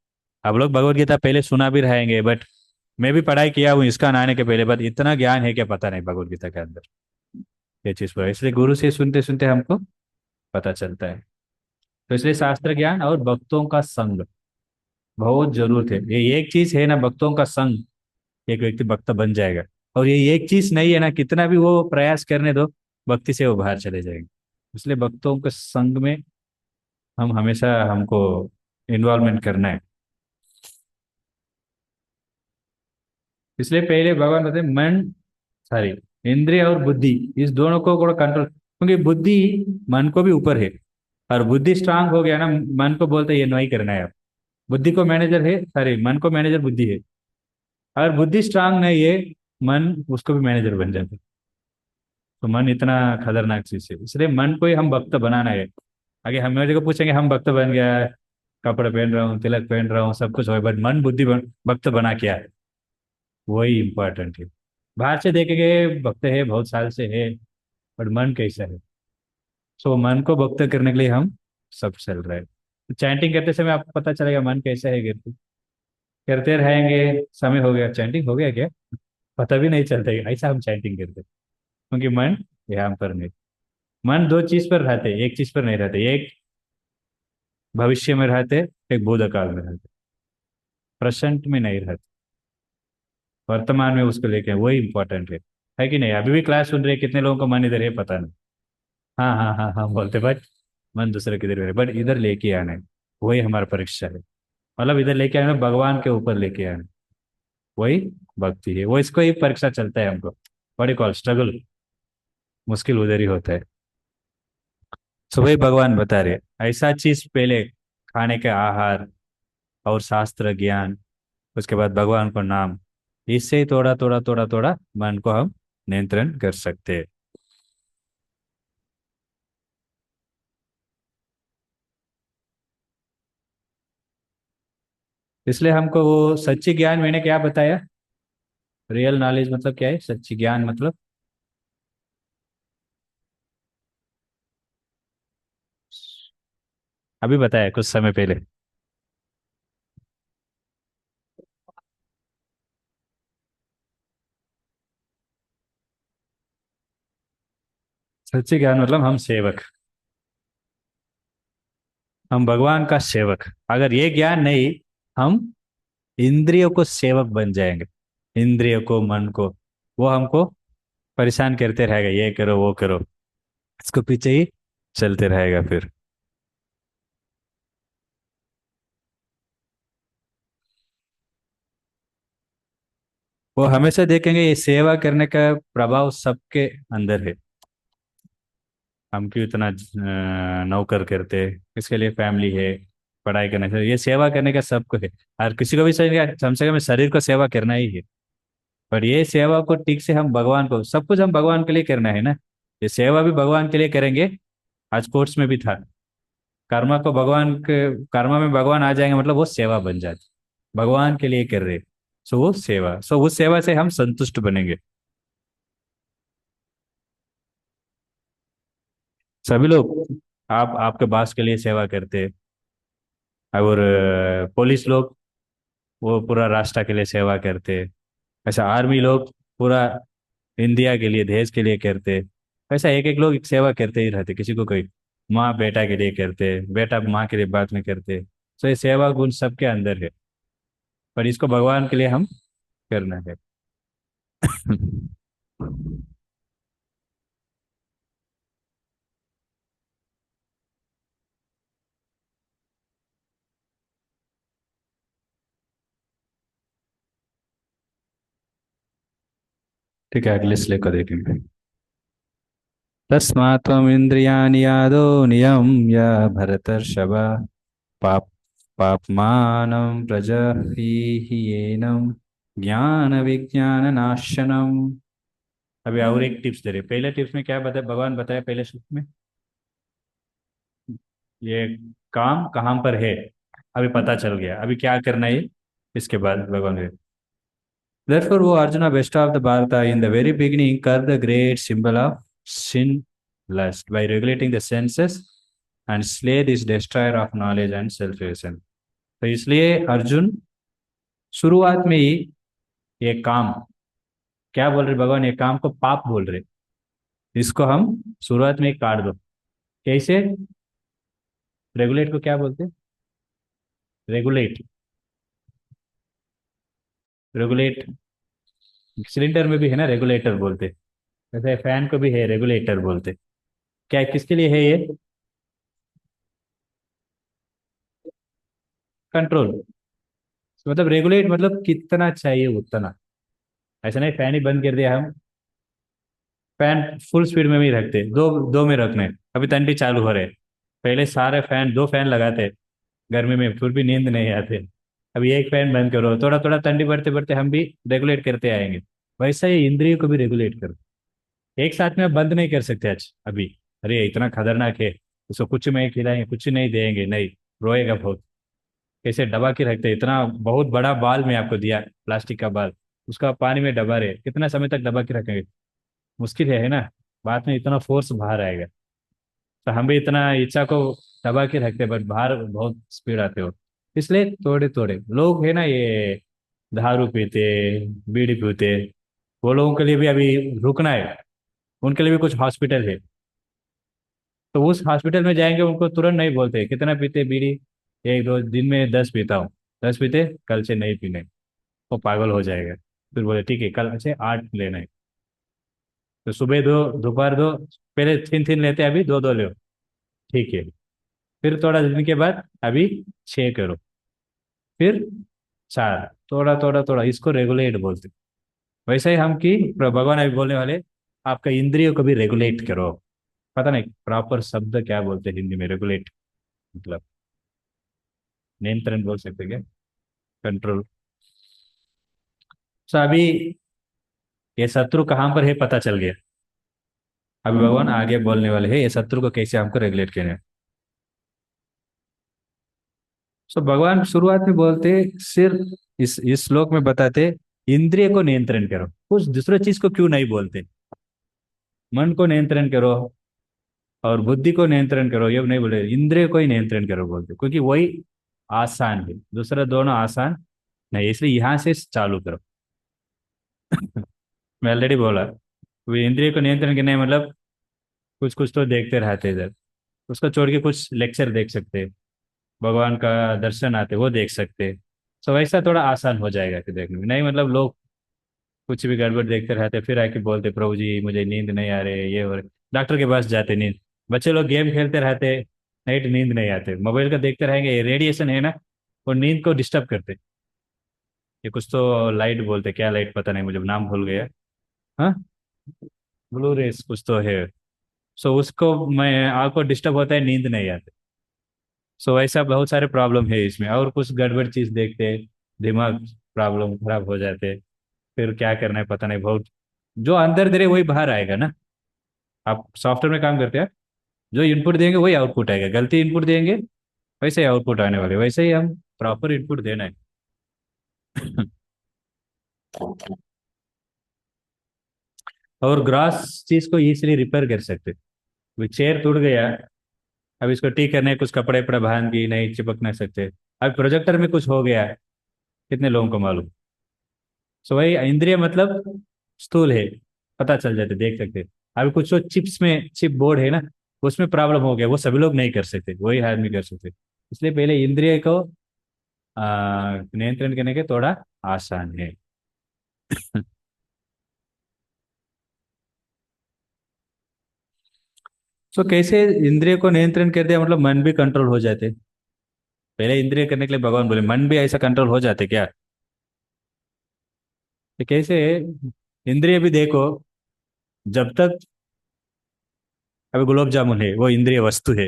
आप लोग भगवत गीता पहले सुना भी रहेंगे, बट मैं भी पढ़ाई किया हूँ इसका आने के पहले, बट इतना ज्ञान है क्या पता नहीं भगवत गीता के अंदर, ये चीज पर। इसलिए गुरु से सुनते सुनते हमको पता चलता है। तो इसलिए शास्त्र ज्ञान और भक्तों का संग बहुत जरूरत है। ये एक चीज है ना, भक्तों का संग, एक व्यक्ति भक्त बन जाएगा। और ये एक चीज नहीं है ना, कितना भी वो प्रयास करने दो, भक्ति से वो बाहर चले जाएंगे। इसलिए भक्तों के संग में हम हमेशा, हमको इन्वॉल्वमेंट करना है। इसलिए पहले भगवान कहते हैं मन, सॉरी, इंद्रिय और बुद्धि, इस दोनों को थोड़ा कंट्रोल, क्योंकि बुद्धि मन को भी ऊपर है। और बुद्धि स्ट्रांग हो गया ना, मन को बोलते ये नहीं करना है अब। बुद्धि को मैनेजर है, सॉरी, मन को मैनेजर बुद्धि है। अगर बुद्धि स्ट्रांग नहीं है, मन उसको भी मैनेजर बन जाता है। तो मन इतना खतरनाक चीज है, इसलिए मन को ही हम भक्त बनाना है। आगे हम मेरे को पूछेंगे, हम भक्त बन गया है, कपड़े पहन रहा हूँ, तिलक पहन रहा हूँ, सब कुछ हो, बट मन बुद्धि भक्त बना क्या है, वही इंपॉर्टेंट है। बाहर से देखेंगे भक्त है, बहुत साल से है, बट मन कैसा है? सो मन को भक्त करने के लिए हम सब चल रहे हैं। तो चैंटिंग करते समय आपको पता चलेगा मन कैसा है, करते करते रहेंगे, समय हो गया, चैंटिंग हो गया क्या, पता भी नहीं चलता है, ऐसा हम चैंटिंग करते, क्योंकि मन यहाँ पर नहीं। मन दो चीज पर रहते, एक चीज पर नहीं रहते। एक भविष्य में रहते, एक भूतकाल में रहते, प्रेजेंट में नहीं रहते, वर्तमान में उसको लेके, वही इंपॉर्टेंट है कि नहीं? अभी भी क्लास सुन रहे, कितने लोगों का मन इधर है पता नहीं। हाँ हाँ हाँ हाँ बोलते, बट मन दूसरे किधर है, बट इधर लेके आना है, वही हमारा परीक्षा है। मतलब इधर लेके आना, भगवान के ऊपर लेके आना, वही भक्ति है। वो इसको ही परीक्षा चलता है हमको, बड़ी कॉल स्ट्रगल, मुश्किल उधर ही होता है। सो वही भगवान बता रहे, ऐसा चीज पहले खाने के आहार और शास्त्र ज्ञान, उसके बाद भगवान को नाम, इससे ही थोड़ा थोड़ा थोड़ा थोड़ा मन को हम नियंत्रण कर सकते हैं। इसलिए हमको वो सच्ची ज्ञान मैंने क्या बताया, रियल नॉलेज मतलब क्या है, सच्ची ज्ञान मतलब, अभी बताया कुछ समय पहले। सच्ची ज्ञान मतलब हम सेवक, हम भगवान का सेवक। अगर ये ज्ञान नहीं, हम इंद्रियों को सेवक बन जाएंगे। इंद्रियों को, मन को, वो हमको परेशान करते रहेगा, ये करो वो करो, इसको पीछे ही चलते रहेगा फिर। वो हमेशा देखेंगे ये सेवा करने का प्रभाव सबके अंदर है। हम क्यों इतना नौकर करते, इसके लिए फैमिली है, पढ़ाई करने से ये सेवा करने का सबको है। और किसी को भी शरीर, कम से कम शरीर को सेवा करना ही है। पर ये सेवा को ठीक से हम भगवान को, सब कुछ हम भगवान के लिए करना है ना। ये सेवा भी भगवान के लिए करेंगे। आज कोर्स में भी था, कर्मा को भगवान के, कर्मा में भगवान आ जाएंगे मतलब वो सेवा बन जाती, भगवान के लिए कर रहे। सो वो सेवा, सो उस सेवा से हम संतुष्ट बनेंगे। सभी लोग, आप आपके बास के लिए सेवा करते, और पुलिस लोग वो पूरा राष्ट्र के लिए सेवा करते। ऐसा आर्मी लोग पूरा इंडिया के लिए, देश के लिए करते। ऐसा एक एक लोग सेवा करते ही रहते, किसी को कोई माँ बेटा के लिए करते, बेटा माँ के लिए बात में करते। तो ये सेवा गुण सबके अंदर है, पर इसको भगवान के लिए हम करना है। ठीक है, अगले श्लोक को देखेंगे। तस्मात्त्वमिन्द्रियाणि यादो नियम्य भरतर्षभ, पाप पाप्मानं प्रजहि येनम ज्ञान विज्ञान नाशनम। अभी और एक टिप्स दे रहे, पहले टिप्स में क्या बताया भगवान, बताया पहले श्लोक में, ये काम कहाँ पर है अभी पता चल गया, अभी क्या करना है। इसके बाद भगवान ने, therefore वो arjuna best of the Bharat in the very beginning cut the great symbol of sin lust by regulating the senses and slay this destroyer of knowledge and self-evasion। तो इसलिए अर्जुन शुरुआत में ही ये काम, क्या बोल रहे भगवान, ये काम को पाप बोल रहे, इसको हम शुरुआत में ही काट दो। कैसे? रेगुलेट को क्या बोलते? रेगुलेट, रेगुलेट, सिलेंडर में भी है ना रेगुलेटर बोलते, वैसे फैन को भी है रेगुलेटर बोलते। क्या किसके लिए है ये? कंट्रोल, मतलब रेगुलेट मतलब कितना चाहिए उतना। ऐसा नहीं फैन ही बंद कर दिया हम, फैन फुल स्पीड में भी रखते, दो दो में रखने, अभी ठंडी चालू हो रहे, पहले सारे फैन, दो फैन लगाते गर्मी में, फिर भी नींद नहीं आते। अभी एक फैन बंद करो, थोड़ा थोड़ा ठंडी बढ़ते बढ़ते हम भी रेगुलेट करते आएंगे। वैसा ही इंद्रियों को भी रेगुलेट करो, एक साथ में आप बंद नहीं कर सकते आज अभी। अरे इतना खतरनाक है, उसको कुछ नहीं खिलाएंगे, कुछ नहीं देंगे, नहीं, रोएगा बहुत। कैसे दबा के रखते हैं, इतना बहुत बड़ा बाल में आपको दिया, प्लास्टिक का बाल, उसका पानी में दबा रहे, कितना समय तक दबा के रखेंगे? मुश्किल है ना। बाद में इतना फोर्स बाहर आएगा। तो हम भी इतना इच्छा को दबा के रखते, बट बाहर बहुत स्पीड आते हो। इसलिए थोड़े थोड़े लोग है ना ये दारू पीते, बीड़ी पीते, वो लोगों के लिए भी अभी रुकना है। उनके लिए भी कुछ हॉस्पिटल है, तो उस हॉस्पिटल में जाएंगे, उनको तुरंत नहीं बोलते कितना पीते बीड़ी, एक दो दिन में 10 पीता हूँ, 10 पीते, कल से नहीं पीने। वो पागल हो जाएगा। फिर बोले ठीक है कल से 8 लेना है, तो सुबह दो, दोपहर दो, पहले 3 3 लेते, अभी दो दो लो, ठीक है। फिर थोड़ा दिन के बाद अभी 6 करो, फिर 4, थोड़ा थोड़ा थोड़ा, इसको रेगुलेट बोलते। वैसे ही हम की भगवान अभी बोलने वाले, आपका इंद्रियों को भी रेगुलेट करो। पता नहीं प्रॉपर शब्द क्या बोलते हैं हिंदी में, रेगुलेट मतलब नियंत्रण बोल सकते हैं क्या, कंट्रोल। तो अभी ये शत्रु कहाँ पर है पता चल गया। अभी भगवान आगे बोलने वाले हैं ये शत्रु को कैसे हमको रेगुलेट करना है। सो भगवान शुरुआत में बोलते, सिर्फ इस श्लोक में बताते, इंद्रिय को नियंत्रण करो, कुछ दूसरे चीज को क्यों नहीं बोलते। मन को नियंत्रण करो और बुद्धि को नियंत्रण करो, ये नहीं बोले, इंद्रिय को ही नियंत्रण करो बोलते, क्योंकि वही आसान है, दूसरा दोनों आसान नहीं, इसलिए यहाँ से चालू करो। मैं ऑलरेडी बोला, वे इंद्रिय को नियंत्रण करने मतलब कुछ कुछ तो देखते रहते इधर, उसको छोड़ के कुछ लेक्चर देख सकते, भगवान का दर्शन आते वो देख सकते। सो वैसा थोड़ा आसान हो जाएगा कि देखने में, नहीं मतलब लोग कुछ भी गड़बड़ देखते रहते, फिर आके बोलते प्रभु जी मुझे नींद नहीं आ रहे, ये हो रहे, डॉक्टर के पास जाते नींद। बच्चे लोग गेम खेलते रहते, नाइट नींद नहीं आते, मोबाइल का देखते रहेंगे, ये रेडिएशन है ना, वो नींद को डिस्टर्ब करते। ये कुछ तो लाइट बोलते, क्या लाइट पता नहीं, मुझे नाम भूल गया। हाँ, ब्लू रेस कुछ तो है। सो उसको मैं आँख को डिस्टर्ब होता है, नींद नहीं आती। सो ऐसा बहुत सारे प्रॉब्लम है इसमें, और कुछ गड़बड़ चीज देखते हैं, दिमाग प्रॉब्लम खराब हो जाते, फिर क्या करना है पता नहीं बहुत। जो अंदर दे रहे वही बाहर आएगा ना। आप सॉफ्टवेयर में काम करते हैं, जो इनपुट देंगे वही आउटपुट आएगा, गलती इनपुट देंगे वैसे ही आउटपुट आने वाले, वैसे ही हम प्रॉपर इनपुट देना है। और ग्रास चीज को इजीली रिपेयर कर सकते। अभी चेयर टूट गया, अब इसको ठीक करने कुछ कपड़े वपड़े बांध के नहीं चिपक नहीं सकते। अब प्रोजेक्टर में कुछ हो गया, कितने लोगों को मालूम। सो वही इंद्रिय मतलब स्थूल है, पता चल जाते, देख सकते। अभी कुछ तो चिप्स में चिप बोर्ड है ना, उसमें प्रॉब्लम हो गया, वो सभी लोग नहीं कर सकते, वही आदमी कर सकते। इसलिए पहले इंद्रिय को नियंत्रण करने के थोड़ा आसान है। सो कैसे इंद्रिय को नियंत्रण कर दिया, मतलब मन भी कंट्रोल हो जाते। पहले इंद्रिय करने के लिए भगवान बोले मन भी ऐसा कंट्रोल हो जाते क्या। तो कैसे, इंद्रिय भी देखो, जब तक, अभी गुलाब जामुन है वो इंद्रिय वस्तु है।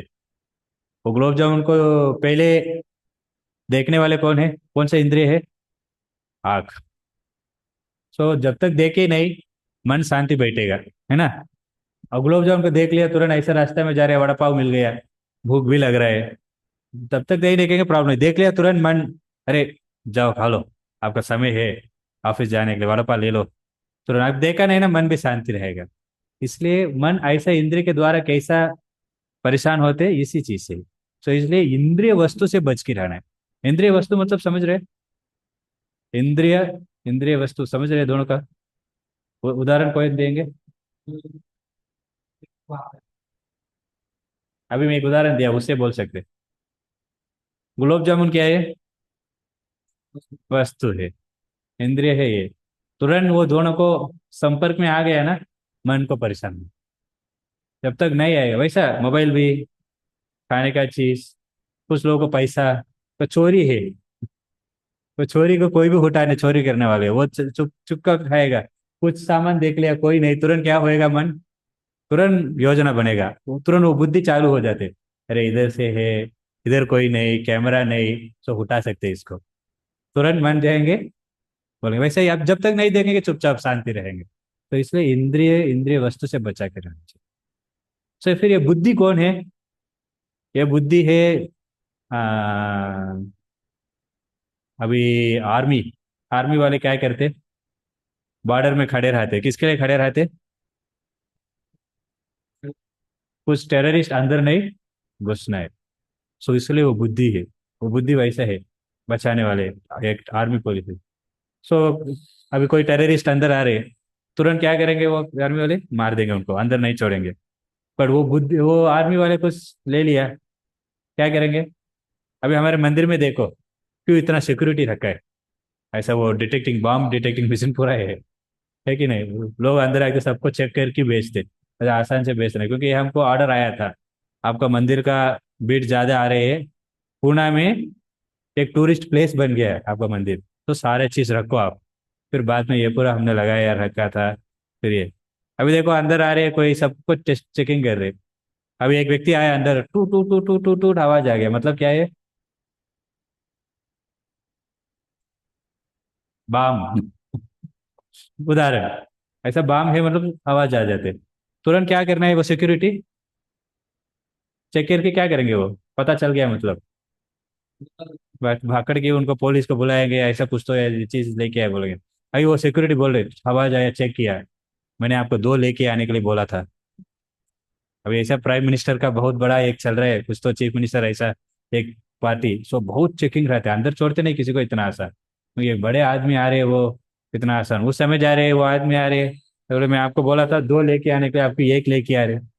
वो गुलाब जामुन को पहले देखने वाले कौन है, कौन सा इंद्रिय है, आँख। सो जब तक देखे नहीं, मन शांति बैठेगा, है ना। और गुलाब जामुन को देख लिया तुरंत, ऐसा रास्ते में जा रहे हैं, वड़ा पाव मिल गया, भूख भी लग रहा है, तब तक नहीं देखेंगे प्रॉब्लम नहीं, देख लिया तुरंत मन, अरे जाओ खा लो, आपका समय है ऑफिस जाने के लिए, वड़ा पाव ले लो। तुरंत आप देखा नहीं ना, मन भी शांति रहेगा। इसलिए मन ऐसा इंद्रिय के द्वारा कैसा परेशान होते हैं, इसी चीज से। तो इसलिए इंद्रिय वस्तु से बच के रहना है। इंद्रिय वस्तु मतलब समझ रहे, इंद्रिय, इंद्रिय वस्तु समझ रहे दोनों का। उदाहरण कोई देंगे। अभी मैं एक उदाहरण दिया, उससे बोल सकते। गुलाब जामुन क्या है, वस्तु है, इंद्रिय है ये। तुरंत वो दोनों को संपर्क में आ गया ना, मन को परेशान। जब तक नहीं आएगा, वैसा मोबाइल भी, खाने का चीज, कुछ लोगों को पैसा, तो चोरी है। तो चोरी को कोई भी उठा नहीं, चोरी करने वाले वो चुप चुप का खाएगा। कुछ सामान देख लिया कोई नहीं, तुरंत क्या होएगा मन, तुरंत योजना बनेगा, तुरंत वो बुद्धि चालू हो जाते। अरे इधर से है, इधर कोई नहीं, कैमरा नहीं, तो उठा सकते इसको, तुरंत मन जाएंगे। बोलेंगे वैसे ही आप जब तक नहीं देखेंगे चुपचाप शांति रहेंगे। तो इसलिए इंद्रिय, इंद्रिय वस्तु से बचा के रहना चाहिए। तो फिर ये बुद्धि कौन है, ये बुद्धि है, आ, अभी आर्मी, आर्मी वाले क्या करते, बॉर्डर में खड़े रहते, किसके लिए खड़े रहते, कुछ टेररिस्ट अंदर नहीं घुसना है। सो इसलिए वो बुद्धि है, वो बुद्धि वैसा है, बचाने वाले, एक आर्मी पुलिस है। सो अभी कोई टेररिस्ट अंदर आ रहे हैं, तुरंत क्या करेंगे वो आर्मी वाले, मार देंगे उनको, अंदर नहीं छोड़ेंगे। पर वो बुद्धि, वो आर्मी वाले कुछ ले लिया, क्या करेंगे। अभी हमारे मंदिर में देखो, क्यों इतना सिक्योरिटी रखा है, ऐसा वो डिटेक्टिंग बॉम्ब डिटेक्टिंग मिशन पूरा है कि नहीं। लोग अंदर आके सबको चेक करके बेचते, अच्छा आसान से बेच रहे, क्योंकि हमको ऑर्डर आया था, आपका मंदिर का भीड़ ज्यादा आ रहे हैं, पूना में एक टूरिस्ट प्लेस बन गया है आपका मंदिर, तो सारे चीज रखो आप। फिर बाद में ये पूरा हमने लगाया रखा था। फिर ये अभी देखो अंदर आ रहे हैं, कोई सबको टेस्ट चेकिंग कर रहे हैं। अभी एक व्यक्ति आया अंदर, टू टू टू टू टू टू आवाज आ गया, मतलब क्या है, बाम, उदाहरण, ऐसा बाम है, मतलब आवाज आ जाते, तुरंत क्या करना है, वो सिक्योरिटी चेक करके क्या करेंगे, वो पता चल गया मतलब, भागड़ के उनको पुलिस को बुलाएंगे, ऐसा कुछ तो ये चीज लेके आए बोलेंगे। अभी वो सिक्योरिटी बोल रहे, आवाज आया चेक किया, मैंने आपको दो लेके आने के लिए बोला था। अभी ऐसा प्राइम मिनिस्टर का बहुत बड़ा एक चल रहा है, कुछ तो चीफ मिनिस्टर ऐसा एक पार्टी, सो बहुत चेकिंग रहता है, अंदर छोड़ते नहीं किसी को इतना आसान। तो ये बड़े आदमी आ रहे हैं वो, इतना आसान, उस समय जा रहे हैं वो आदमी आ रहे हैं, तो बोले मैं आपको बोला था दो लेके आने के लिए, आपकी एक लेके आ रहे हैं।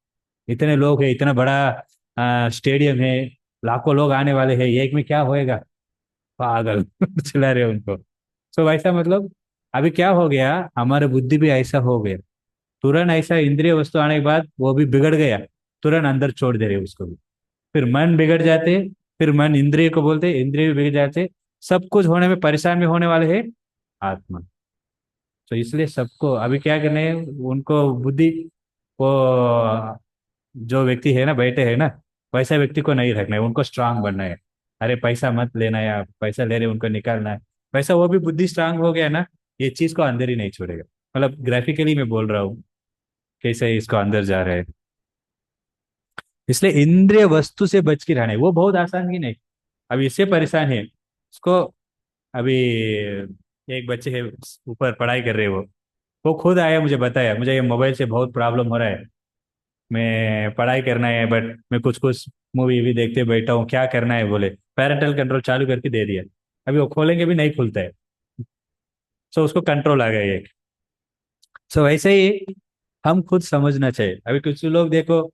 इतने लोग हैं, इतना बड़ा स्टेडियम है, लाखों लोग आने वाले हैं, एक में क्या होएगा, पागल चिल्ला रहे हैं उनको। सो वैसा मतलब, अभी क्या हो गया, हमारे बुद्धि भी ऐसा हो गया, तुरंत ऐसा इंद्रिय वस्तु आने के बाद वो भी बिगड़ गया, तुरंत अंदर छोड़ दे रहे उसको भी। फिर मन बिगड़ जाते, फिर मन इंद्रिय को बोलते, इंद्रिय भी बिगड़ जाते, सब कुछ होने में परेशान भी होने वाले हैं, आत्मा। तो इसलिए सबको अभी क्या करना है, उनको बुद्धि, वो जो व्यक्ति है ना बैठे है ना, वैसा व्यक्ति को नहीं रखना है, उनको स्ट्रांग बनना है। अरे पैसा मत लेना है, आप पैसा ले रहे उनको निकालना है। पैसा वो भी बुद्धि स्ट्रांग हो गया ना, ये चीज को अंदर ही नहीं छोड़ेगा। मतलब ग्राफिकली मैं बोल रहा हूँ कैसे इसको अंदर जा रहा है। इसलिए इंद्रिय वस्तु से बच के रहना है, वो बहुत आसान ही नहीं। अभी इससे परेशान है उसको। अभी एक बच्चे है ऊपर पढ़ाई कर रहे हैं, वो खुद आया मुझे बताया, मुझे ये मोबाइल से बहुत प्रॉब्लम हो रहा है, मैं पढ़ाई करना है बट मैं कुछ कुछ मूवी भी देखते बैठा हूँ, क्या करना है बोले। पेरेंटल कंट्रोल चालू करके दे दिया, अभी वो खोलेंगे भी नहीं खुलता है। सो उसको कंट्रोल आ गया एक। सो वैसे ही हम खुद समझना चाहिए। अभी कुछ लोग देखो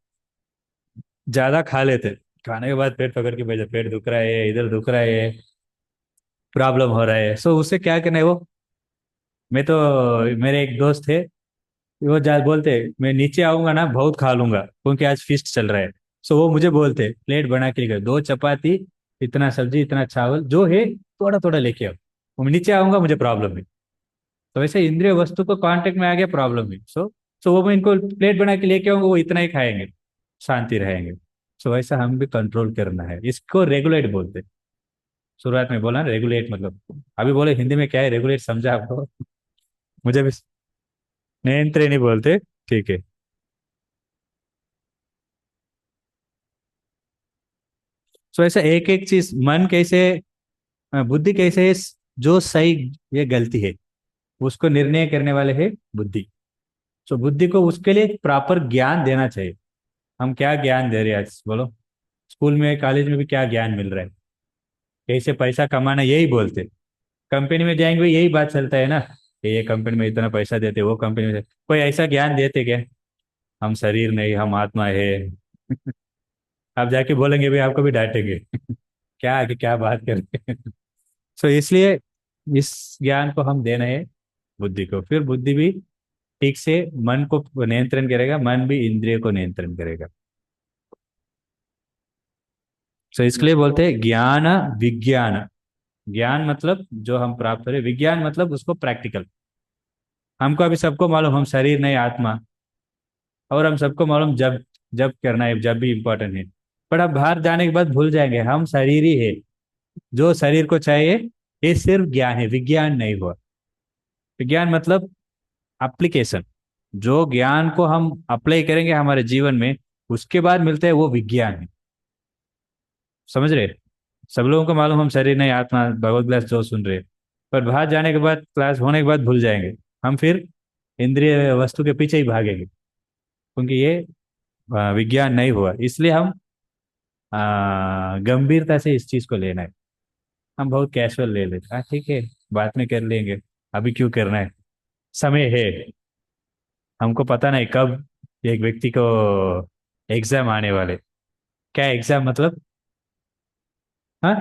ज्यादा खा लेते, खाने के बाद पेट पकड़ के बैठे, पेट दुख रहा है, इधर दुख रहा है, प्रॉब्लम हो रहा है। सो उससे क्या करना है वो, मैं तो, मेरे एक दोस्त थे, वो जा बोलते मैं नीचे आऊंगा ना बहुत खा लूंगा क्योंकि आज फीस्ट चल रहा है। सो वो मुझे बोलते प्लेट बना के लेकर, दो चपाती, इतना सब्जी, इतना चावल जो है थोड़ा थोड़ा लेके आओ, वो मैं नीचे आऊंगा मुझे प्रॉब्लम है। तो वैसे इंद्रिय वस्तु को कांटेक्ट में आ गया प्रॉब्लम है। सो वो मैं इनको प्लेट बना के लेके आऊंगा, वो इतना ही खाएंगे, शांति रहेंगे। सो वैसा हम भी कंट्रोल करना है, इसको रेगुलेट बोलते हैं। शुरुआत में बोला ना रेगुलेट मतलब, अभी बोले हिंदी में क्या है रेगुलेट, समझा आपको? मुझे भी नियंत्रण नहीं बोलते, ठीक है। सो ऐसा एक एक चीज, मन कैसे, बुद्धि कैसे है, जो सही ये गलती है उसको निर्णय करने वाले है बुद्धि। सो बुद्धि को उसके लिए प्रॉपर ज्ञान देना चाहिए। हम क्या ज्ञान दे रहे हैं आज बोलो, स्कूल में कॉलेज में भी क्या ज्ञान मिल रहा है, कैसे पैसा कमाना यही बोलते। कंपनी में जाएंगे भी यही बात चलता है ना, कि ये कंपनी में इतना पैसा देते, वो कंपनी में कोई ऐसा ज्ञान देते क्या? हम शरीर नहीं, हम आत्मा है। आप जाके बोलेंगे भी, आपको भी डांटेंगे। क्या आगे क्या बात करते हैं। सो इसलिए इस ज्ञान को हम देना है बुद्धि को, फिर बुद्धि भी ठीक से मन को नियंत्रण करेगा, मन भी इंद्रिय को नियंत्रण करेगा। सो इसके लिए बोलते हैं ज्ञान विज्ञान। ज्ञान मतलब जो हम प्राप्त करें, विज्ञान मतलब उसको प्रैक्टिकल। हमको अभी सबको मालूम हम शरीर नहीं आत्मा, और हम सबको मालूम जब जब करना है, जब भी इम्पोर्टेंट है। पर अब बाहर जाने के बाद भूल जाएंगे हम शरीर ही है, जो शरीर को चाहिए। ये सिर्फ ज्ञान है, विज्ञान नहीं हुआ। विज्ञान मतलब एप्लीकेशन, जो ज्ञान को हम अप्लाई करेंगे हमारे जीवन में, उसके बाद मिलता है वो विज्ञान है। समझ रहे? सब लोगों को मालूम हम शरीर नहीं आत्मा, भगवत क्लास जो सुन रहे, पर बाहर जाने के बाद, क्लास होने के बाद भूल जाएंगे। हम फिर इंद्रिय वस्तु के पीछे ही भागेंगे, क्योंकि ये विज्ञान नहीं हुआ। इसलिए हम गंभीरता से इस चीज को लेना है। हम बहुत कैजुअल ले लेते, हाँ ठीक है बाद में कर लेंगे, अभी क्यों करना है, समय है। हमको पता नहीं कब एक व्यक्ति को एग्जाम आने वाले। क्या एग्जाम मतलब? हाँ,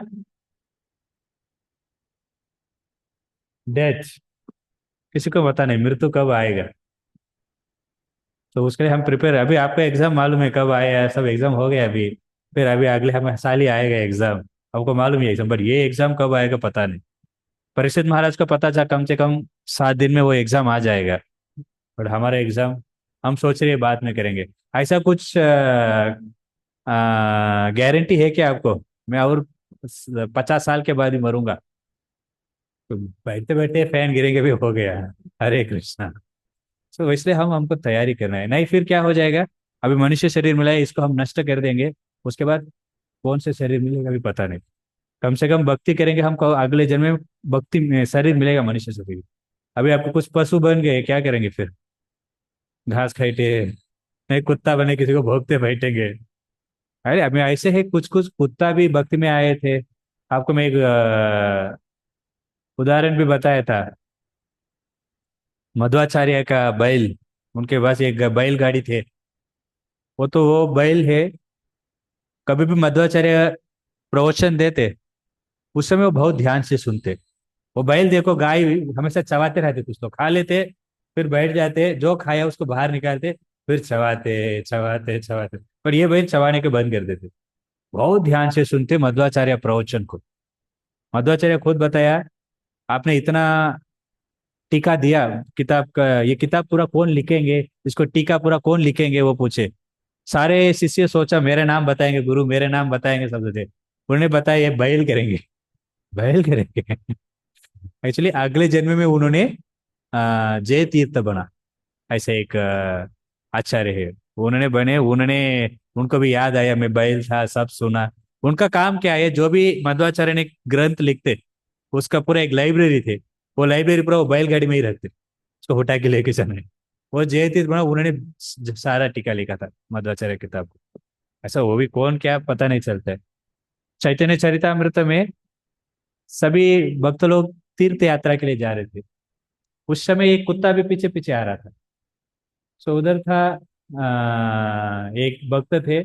डेथ। किसी को पता नहीं मृत्यु कब आएगा। तो उसके लिए हम प्रिपेयर, अभी आपका एग्जाम मालूम है कब आया, सब एग्जाम हो गया अभी, फिर अभी अगले हम साल ही आएगा एग्जाम। हमको मालूम है एग्जाम, बट ये एग्जाम कब आएगा पता नहीं। परीक्षित महाराज को पता था कम से कम 7 दिन में वो एग्जाम आ जाएगा, बट हमारा एग्जाम हम सोच रहे हैं बाद में करेंगे। ऐसा कुछ गारंटी है क्या आपको मैं और 50 साल के बाद ही मरूंगा? तो बैठते बैठे फैन गिरेंगे भी हो गया। हरे कृष्णा। तो इसलिए हमको तैयारी करना है, नहीं फिर क्या हो जाएगा। अभी मनुष्य शरीर मिला है, इसको हम नष्ट कर देंगे, उसके बाद कौन से शरीर मिलेगा अभी पता नहीं। कम से कम भक्ति करेंगे, हमको अगले जन्म में भक्ति में शरीर मिलेगा, मनुष्य शरीर। अभी आपको कुछ पशु बन गए, क्या करेंगे फिर? घास खाइटे, नहीं कुत्ता बने किसी को भोगते बैठेंगे। अरे अभी ऐसे है कुछ कुछ कुत्ता भी भक्ति में आए थे। आपको मैं एक उदाहरण भी बताया था, मध्वाचार्य का बैल, उनके पास एक बैल गाड़ी थे। वो बैल है, कभी भी मध्वाचार्य प्रवचन देते उस समय वो बहुत ध्यान से सुनते। वो बैल देखो, गाय हमेशा चबाते रहते, कुछ तो खा लेते, फिर बैठ जाते, जो खाया उसको बाहर निकालते, फिर चबाते चबाते चबाते, पर ये बैल चबाने के बंद कर देते। बहुत ध्यान से सुनते मध्वाचार्य प्रवचन को। मध्वाचार्य खुद बताया, आपने इतना टीका दिया किताब का, ये किताब पूरा कौन लिखेंगे, इसको टीका पूरा कौन लिखेंगे, वो पूछे। सारे शिष्य सोचा मेरे नाम बताएंगे गुरु, मेरे नाम बताएंगे सब थे। उन्होंने बताया ये बैल करेंगे। बैल करेंगे। एक्चुअली अगले जन्म में उन्होंने जय तीर्थ बना, ऐसे एक आचार्य है। उन्होंने बने, उन्होंने, उनको भी याद आया मैं बैल था, सब सुना। उनका काम क्या है, जो भी मध्वाचार्य ने ग्रंथ लिखते उसका पूरा एक लाइब्रेरी थे, वो लाइब्रेरी पूरा वो बैलगाड़ी में ही रखते, उसको उठा के लेके चले। वो जय तीर्थ बना, उन्होंने सारा टीका लिखा था मध्वाचार्य किताब को। ऐसा वो भी कौन क्या पता नहीं चलता है। चैतन्य चरितामृत में सभी भक्त लोग तीर्थ यात्रा के लिए जा रहे थे, उस समय एक कुत्ता भी पीछे पीछे आ रहा था। सो उधर था एक भक्त थे।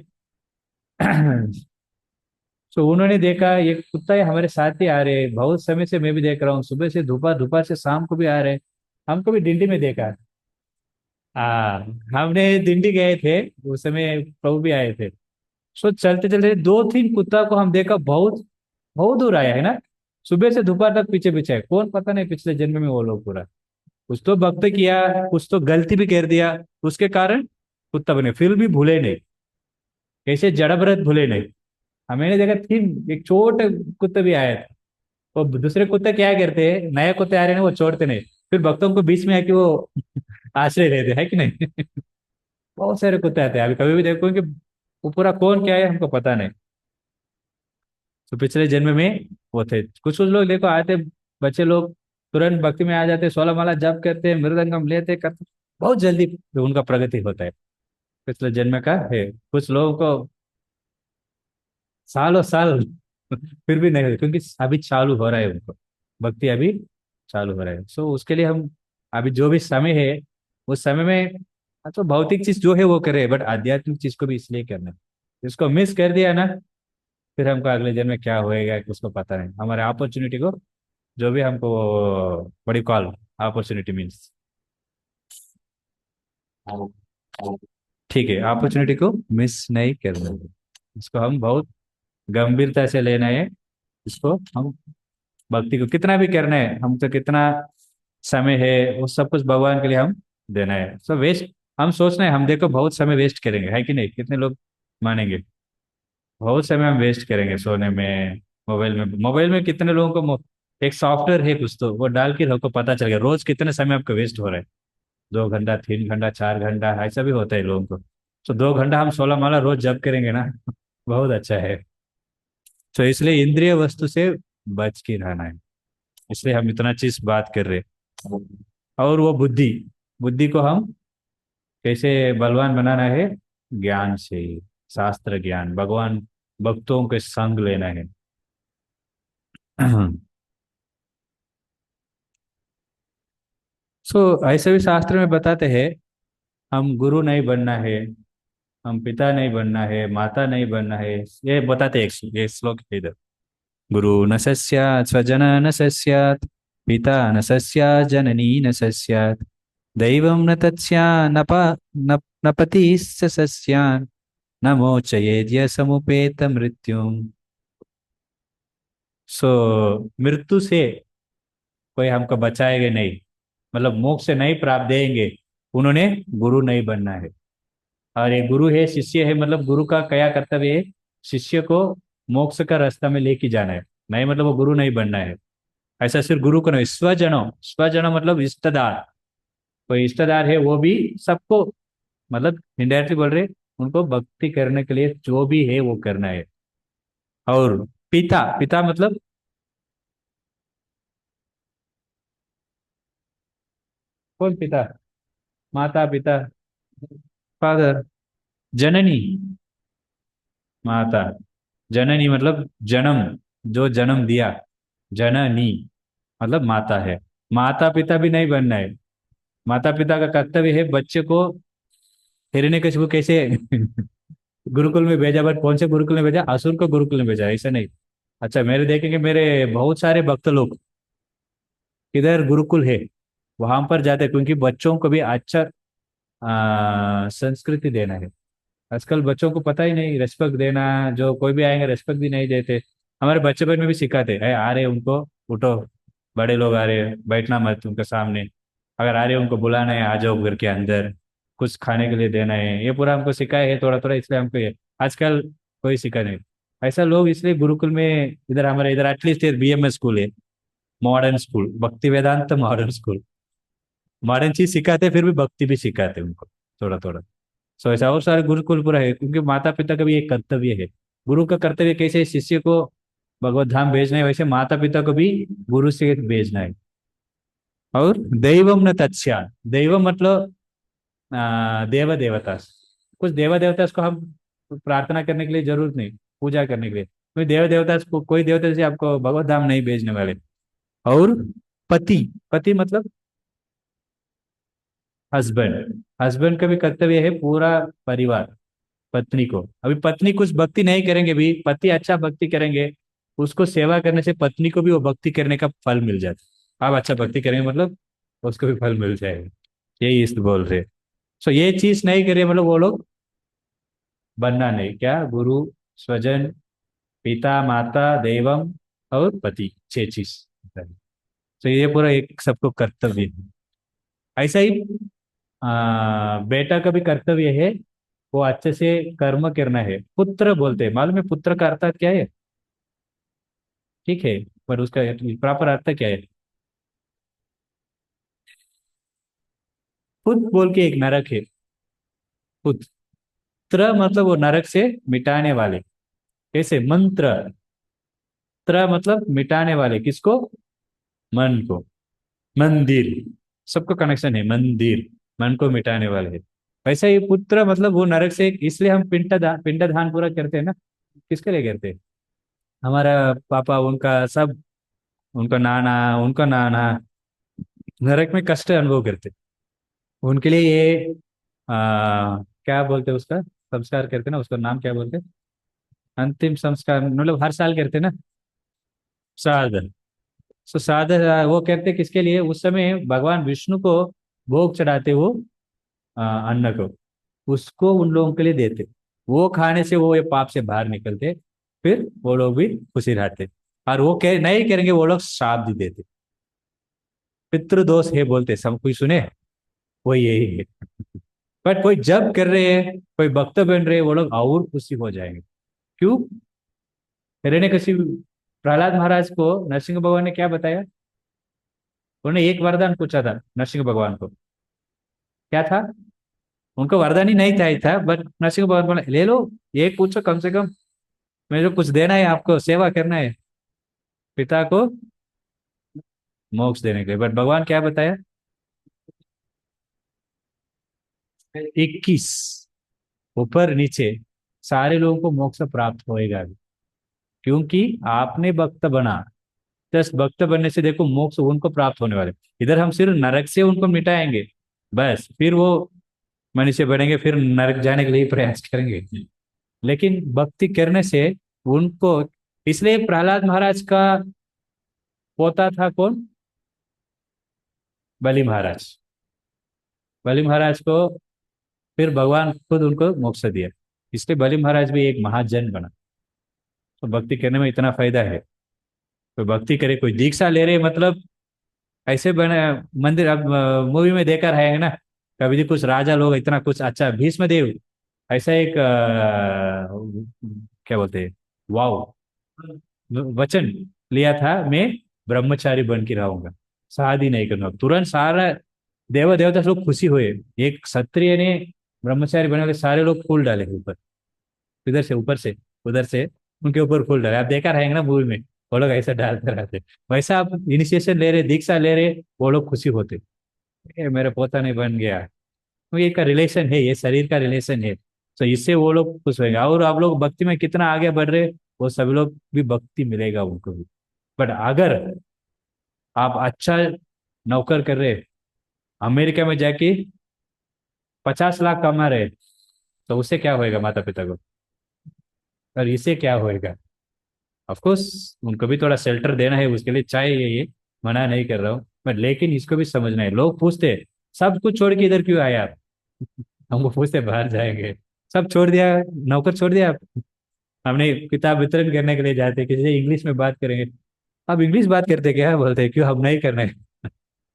सो उन्होंने देखा ये कुत्ता है हमारे साथ ही आ रहे हैं, बहुत समय से मैं भी देख रहा हूँ, सुबह से दोपहर, दोपहर से शाम को भी आ रहे हैं, हमको भी दिंडी में देखा। हाँ, हमने दिंडी गए थे, उस समय प्रभु भी आए थे। सो चलते चलते दो तीन कुत्ता को हम देखा, बहुत बहुत दूर आया है ना, सुबह से दोपहर तक पीछे पीछे है, कौन पता नहीं पिछले जन्म में वो लोग पूरा कुछ तो भक्त किया, कुछ तो गलती भी कर दिया, उसके कारण कुत्ता बने, फिर भी भूले नहीं, कैसे जड़ व्रत भूले नहीं। मैंने देखा तीन, एक छोटे कुत्ते भी आए थे। वो दूसरे कुत्ते क्या करते हैं, नए कुत्ते आ रहे हैं ना, वो छोड़ते नहीं, फिर भक्तों को बीच में आके वो आश्रय देते हैं कि नहीं। बहुत सारे कुत्ते आते हैं, अभी कभी भी देखो कि वो पूरा कौन क्या है हमको पता नहीं। तो पिछले जन्म में वो थे, कुछ कुछ लोग देखो आते, बच्चे लोग तुरंत भक्ति में आ जाते, 16 माला जप करते हैं, मृदंगम लेते करते, बहुत जल्दी उनका प्रगति होता है। पिछले जन्म का है, कुछ लोगों को सालों साल फिर भी नहीं होती, क्योंकि अभी चालू हो रहा है उनको, भक्ति अभी चालू हो रहा है। सो उसके लिए हम अभी जो भी समय है, उस समय में तो भौतिक चीज जो है वो करे, बट आध्यात्मिक चीज को भी इसलिए करना है। इसको मिस कर दिया ना, फिर हमको अगले जन्म में क्या होएगा उसको पता नहीं। हमारे अपॉर्चुनिटी को, जो भी हमको बड़ी कॉल अपॉर्चुनिटी मीन्स, ठीक है, अपॉर्चुनिटी को मिस नहीं करना है। इसको हम बहुत गंभीरता से लेना है। इसको हम भक्ति को कितना भी करना है, हम तो कितना समय है वो सब कुछ भगवान के लिए हम देना है। सो वेस्ट, हम सोच रहे हैं हम देखो बहुत समय वेस्ट करेंगे, है कि नहीं, कितने लोग मानेंगे, बहुत समय हम वेस्ट करेंगे सोने में, मोबाइल में। मोबाइल में कितने लोगों को एक सॉफ्टवेयर है कुछ तो, वो डाल के हमको पता चल गया रोज कितने समय आपका वेस्ट हो रहा है, 2 घंटा, 3 घंटा, 4 घंटा, ऐसा भी होता है लोगों को। तो 2 घंटा हम 16 माला रोज जप करेंगे ना, बहुत अच्छा है। तो इसलिए इंद्रिय वस्तु से बच के रहना है, इसलिए हम इतना चीज बात कर रहे हैं। और वो बुद्धि, बुद्धि को हम कैसे बलवान बनाना है, ज्ञान से, शास्त्र ज्ञान, भगवान भक्तों के संग लेना है। सो ऐसे भी शास्त्र में बताते हैं, हम गुरु नहीं बनना है, हम पिता नहीं बनना है, माता नहीं बनना है। ये बताते हैं, ये श्लोक है इधर। गुरु न सस्यात् स्वजन न सस्यात्, पिता न सस्यात् जननी न सस्यात्, दैवं न तत्स्या न न न पतिश्च सस्यान्, न मोचयेद्य समुपेत मृत्युम। सो मृत्यु से कोई हमको बचाएगा नहीं, मतलब मोक्ष से नहीं प्राप्त देंगे, उन्होंने गुरु नहीं बनना है। और ये गुरु है, शिष्य है, मतलब गुरु का क्या कर्तव्य है, शिष्य को मोक्ष का रास्ता में लेके जाना है, नहीं मतलब वो गुरु नहीं बनना है। ऐसा सिर्फ गुरु को नहीं, स्वजनों, स्वजनों मतलब रिश्तेदार, कोई रिश्तेदार है वो भी सबको, मतलब इनडायरेक्टली बोल रहे, उनको भक्ति करने के लिए जो भी है वो करना है। और पिता, पिता मतलब कौन पिता, माता पिता, फादर। जननी, माता, जननी मतलब जन्म, जो जन्म दिया, जननी मतलब माता है। माता पिता भी नहीं बनना है, माता पिता का कर्तव्य है बच्चे को हिरण्यकशिपु कैसे गुरुकुल में भेजा, बट कौन से गुरुकुल में भेजा, असुर को गुरुकुल में भेजा, ऐसा नहीं। अच्छा, मेरे देखेंगे मेरे बहुत सारे भक्त लोग किधर गुरुकुल है वहां पर जाते हैं, क्योंकि बच्चों को भी अच्छा संस्कृति देना है। आजकल बच्चों को पता ही नहीं रेस्पेक्ट देना, जो कोई भी आएंगे रेस्पेक्ट भी नहीं देते। हमारे बच्चे बन में भी सिखाते हैं, आ रहे उनको उठो, बड़े लोग आ रहे हैं, बैठना मत उनके सामने, अगर आ रहे हो उनको बुलाना है, आ जाओ घर के अंदर, कुछ खाने के लिए देना है, ये पूरा हमको सिखाया है थोड़ा थोड़ा, इसलिए हमको ये आजकल कोई सिखा नहीं। ऐसा लोग इसलिए गुरुकुल में, इधर हमारे इधर एटलीस्ट BMS स्कूल है, मॉडर्न स्कूल, भक्ति वेदांत मॉडर्न स्कूल, मॉडर्न चीज सिखाते फिर भी भक्ति भी सिखाते उनको थोड़ा थोड़ा। सो ऐसा और सारे गुरुकुल पूरा है, क्योंकि माता पिता का भी एक कर्तव्य है। गुरु का कर्तव्य कैसे शिष्य को भगवत धाम भेजना है, वैसे माता पिता को भी गुरु से भेजना है। और दैवम न तत्स्या, दैव मतलब देव देवता, कुछ देव देवता को हम प्रार्थना करने के लिए जरूरत नहीं, पूजा करने के लिए कोई देव देवता को, कोई देवता से आपको भगवत धाम नहीं भेजने वाले। और पति, पति मतलब हस्बैंड, हस्बैंड का भी कर्तव्य है पूरा परिवार पत्नी को। अभी पत्नी कुछ भक्ति नहीं करेंगे भी, पति अच्छा भक्ति करेंगे, उसको सेवा करने से पत्नी को भी वो भक्ति करने का फल मिल जाता। आप अच्छा भक्ति करेंगे मतलब उसको भी फल मिल जाएगा, यही इस बोल रहे। सो ये चीज नहीं करे मतलब वो लोग बनना नहीं, क्या गुरु, स्वजन, पिता माता देवम और पति, 6 चीज। तो ये पूरा एक सबको कर्तव्य है। ऐसा ही बेटा का भी कर्तव्य है, वो अच्छे से कर्म करना है। पुत्र बोलते हैं, मालूम है पुत्र का अर्थ क्या है? ठीक है, पर उसका प्रॉपर अर्थ क्या है? पुत बोल के एक नरक है, पुत्र मतलब वो नरक से मिटाने वाले। कैसे? मंत्र, त्र मतलब मिटाने वाले, किसको? मन को। मंदिर, सबको कनेक्शन है, मंदिर मन को मिटाने वाले है। वैसे ही पुत्र मतलब वो नरक से, इसलिए हम पिंड दान पूरा करते हैं ना। किसके लिए करते हैं? हमारा पापा, उनका सब, उनका नाना नरक में कष्ट अनुभव करते, उनके लिए ये क्या बोलते हैं उसका, संस्कार करते ना, उसका नाम क्या बोलते हैं? अंतिम संस्कार मतलब हर साल करते ना, श्राद्ध। सो श्राद्ध वो करते किसके लिए? उस समय भगवान विष्णु को भोग चढ़ाते वो अन्न को, उसको उन लोगों के लिए देते, वो खाने से वो ये पाप से बाहर निकलते, फिर वो लोग भी खुशी रहते। और वो कह नहीं करेंगे वो लोग श्राप भी देते, पितृदोष है बोलते, सब कोई सुने, वो यही है। बट कोई जब कर रहे हैं, कोई भक्त बन रहे हैं, वो लोग और खुशी हो जाएंगे। क्यों? हिरण्यकशिपु, प्रहलाद महाराज को नरसिंह भगवान ने क्या बताया? उन्होंने एक वरदान पूछा था नरसिंह भगवान को, क्या था? उनको वरदान ही नहीं चाहिए था, बट नरसिंह भगवान बोले ले लो, एक पूछो कम से कम, मुझे कुछ देना है, आपको सेवा करना है, पिता को मोक्ष देने के लिए। बट भगवान क्या बताया? 21, ऊपर नीचे सारे लोगों को मोक्ष प्राप्त होएगा, क्योंकि आपने भक्त बना। जस्ट भक्त बनने से देखो मोक्ष उनको प्राप्त होने वाले। इधर हम सिर्फ नरक से उनको मिटाएंगे, बस फिर वो मनुष्य बनेंगे, फिर नरक जाने के लिए ही प्रयास करेंगे। लेकिन भक्ति करने से उनको, इसलिए प्रहलाद महाराज का पोता था कौन? बलि महाराज। बलि महाराज को फिर भगवान खुद उनको मोक्ष दिया, इसलिए बलि महाराज भी एक महाजन बना। तो भक्ति करने में इतना फायदा है। कोई भक्ति करे, कोई दीक्षा ले रहे मतलब ऐसे बने। मंदिर अब मूवी में देखा रहेंगे ना, कभी भी कुछ राजा लोग इतना कुछ अच्छा, भीष्म देव ऐसा एक क्या बोलते हैं, वाव, वचन लिया था, मैं ब्रह्मचारी बन के रहूंगा, शादी नहीं करूंगा। तुरंत सारा देव देवता लोग खुशी हुए, एक क्षत्रिय ने ब्रह्मचारी बने वाले सारे लोग फूल डाले ऊपर, इधर से ऊपर से उधर से उनके ऊपर फूल डाले। आप देखा रहेंगे ना मूवी में, वो लोग ऐसा डालते रहते। वैसा आप इनिशिएशन ले रहे, दीक्षा ले रहे, वो लोग खुशी होते, ए, मेरा पोता नहीं बन गया। तो ये का रिलेशन है, ये शरीर का रिलेशन है, तो इससे वो लोग खुश होंगे। और आप लोग भक्ति में कितना आगे बढ़ रहे, वो सभी लोग भी भक्ति मिलेगा उनको भी। बट अगर आप अच्छा नौकर कर रहे, अमेरिका में जाके 50 लाख कमा रहे, तो उससे क्या होएगा माता पिता को? और इससे क्या होएगा? ऑफ कोर्स उनको भी थोड़ा शेल्टर देना है, उसके लिए चाहिए, ये मना नहीं कर रहा हूँ, बट लेकिन इसको भी समझना है। लोग पूछते हैं, सब कुछ छोड़ के इधर क्यों आए आप? हमको पूछते बाहर जाएंगे, सब छोड़ दिया, नौकर छोड़ दिया आप? हमने किताब वितरण करने के लिए जाते, किसी से इंग्लिश में बात करेंगे, अब इंग्लिश बात करते क्या? बोलते क्यों हम नहीं करने?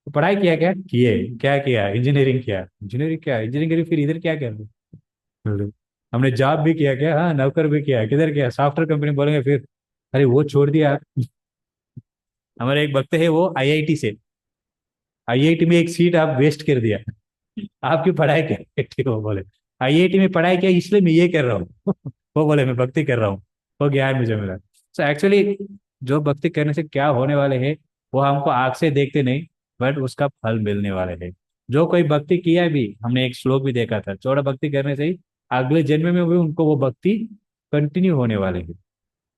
तो पढ़ाई किया क्या किए, क्या किया, इंजीनियरिंग किया, इंजीनियरिंग क्या, इंजीनियरिंग फिर इधर क्या कर रहे? हमने जॉब भी किया क्या, हाँ नौकर भी किया, किधर किया, सॉफ्टवेयर कंपनी बोलेंगे फिर। अरे वो छोड़ दिया। हमारे एक वक्त है वो आईआईटी से, आईआईटी में एक सीट आप वेस्ट कर दिया। आपकी पढ़ाई क्या ठीक, वो बोले आईआईटी में पढ़ाई किया इसलिए मैं ये कर रहा हूँ। वो बोले मैं भक्ति कर रहा हूँ, हो गया है मुझे मिला। सो एक्चुअली जो भक्ति करने से क्या होने वाले है, वो हमको आंख से देखते नहीं, बट उसका फल मिलने वाले है। जो कोई भक्ति किया भी, हमने एक श्लोक भी देखा था, चौड़ा भक्ति करने से ही अगले जन्म में भी उनको वो भक्ति कंटिन्यू होने वाले है।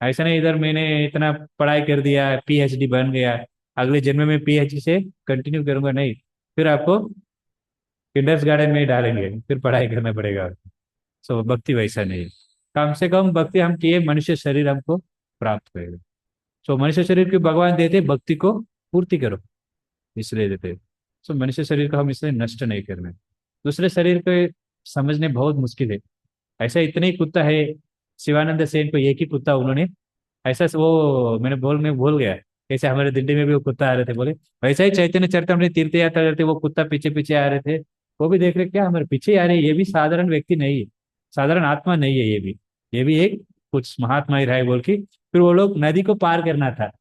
ऐसा नहीं इधर मैंने इतना पढ़ाई कर दिया, पीएचडी बन गया, अगले जन्म में पीएचडी से कंटिन्यू करूंगा, नहीं। फिर आपको किंडर्स गार्डन में ही डालेंगे, फिर पढ़ाई करना पड़ेगा। सो भक्ति वैसा नहीं है। कम से कम भक्ति हम किए, मनुष्य शरीर हमको प्राप्त होएगा। सो मनुष्य शरीर की भगवान देते, भक्ति को पूर्ति करो इसलिए देते। सो मनुष्य शरीर को हम इसलिए नष्ट नहीं करना है। दूसरे शरीर को समझने बहुत मुश्किल है। ऐसा इतने ही कुत्ता है, शिवानंद सेन को एक ही कुत्ता उन्होंने, ऐसा वो मैंने बोल में भूल गया, कैसे हमारे दिल्ली में भी वो कुत्ता आ रहे थे बोले, वैसा ही चैतन्य चरितमृत तीर्थ यात्रा करते वो कुत्ता पीछे पीछे आ रहे थे। वो भी देख रहे क्या हमारे पीछे ही आ रहे हैं, ये भी साधारण व्यक्ति नहीं है, साधारण आत्मा नहीं है, ये भी एक कुछ महात्मा ही रहा है बोल के। फिर वो लोग नदी को पार करना था,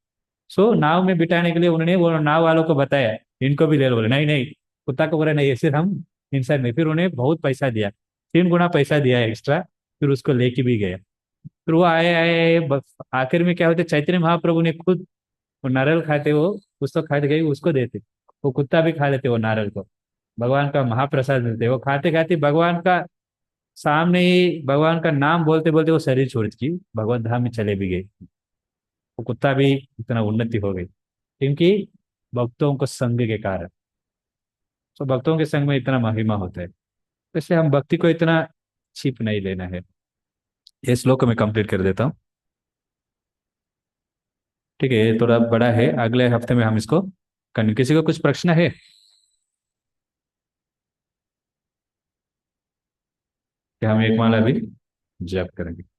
सो नाव में बिठाने के लिए उन्होंने वो नाव वालों को बताया, इनको भी ले लो, बोले नहीं नहीं, कुत्ता को बोला नहीं, ऐसे हम इंसान नहीं। फिर उन्हें बहुत पैसा दिया, 3 गुना पैसा दिया एक्स्ट्रा, फिर उसको लेके भी गया। फिर वो आए आए आए, आखिर में क्या होते, चैतन्य महाप्रभु ने खुद वो नारियल खाते, वो कुछ तो खाते गए उसको देते, वो कुत्ता भी खा लेते वो नारियल को, भगवान का महाप्रसाद मिलते, वो खाते खाते भगवान का सामने ही भगवान का नाम बोलते बोलते वो शरीर छोड़ के भगवान धाम में चले भी गए। वो कुत्ता भी इतना उन्नति हो गई, क्योंकि भक्तों को संग के कारण। तो भक्तों के संग में इतना महिमा होता है, तो इसलिए हम भक्ति को इतना छिप नहीं लेना है। ये श्लोक को मैं कंप्लीट कर देता हूँ। ठीक है, ये थोड़ा बड़ा है, अगले हफ्ते में हम इसको किसी को कुछ प्रश्न है कि हम एक माला भी जप करेंगे।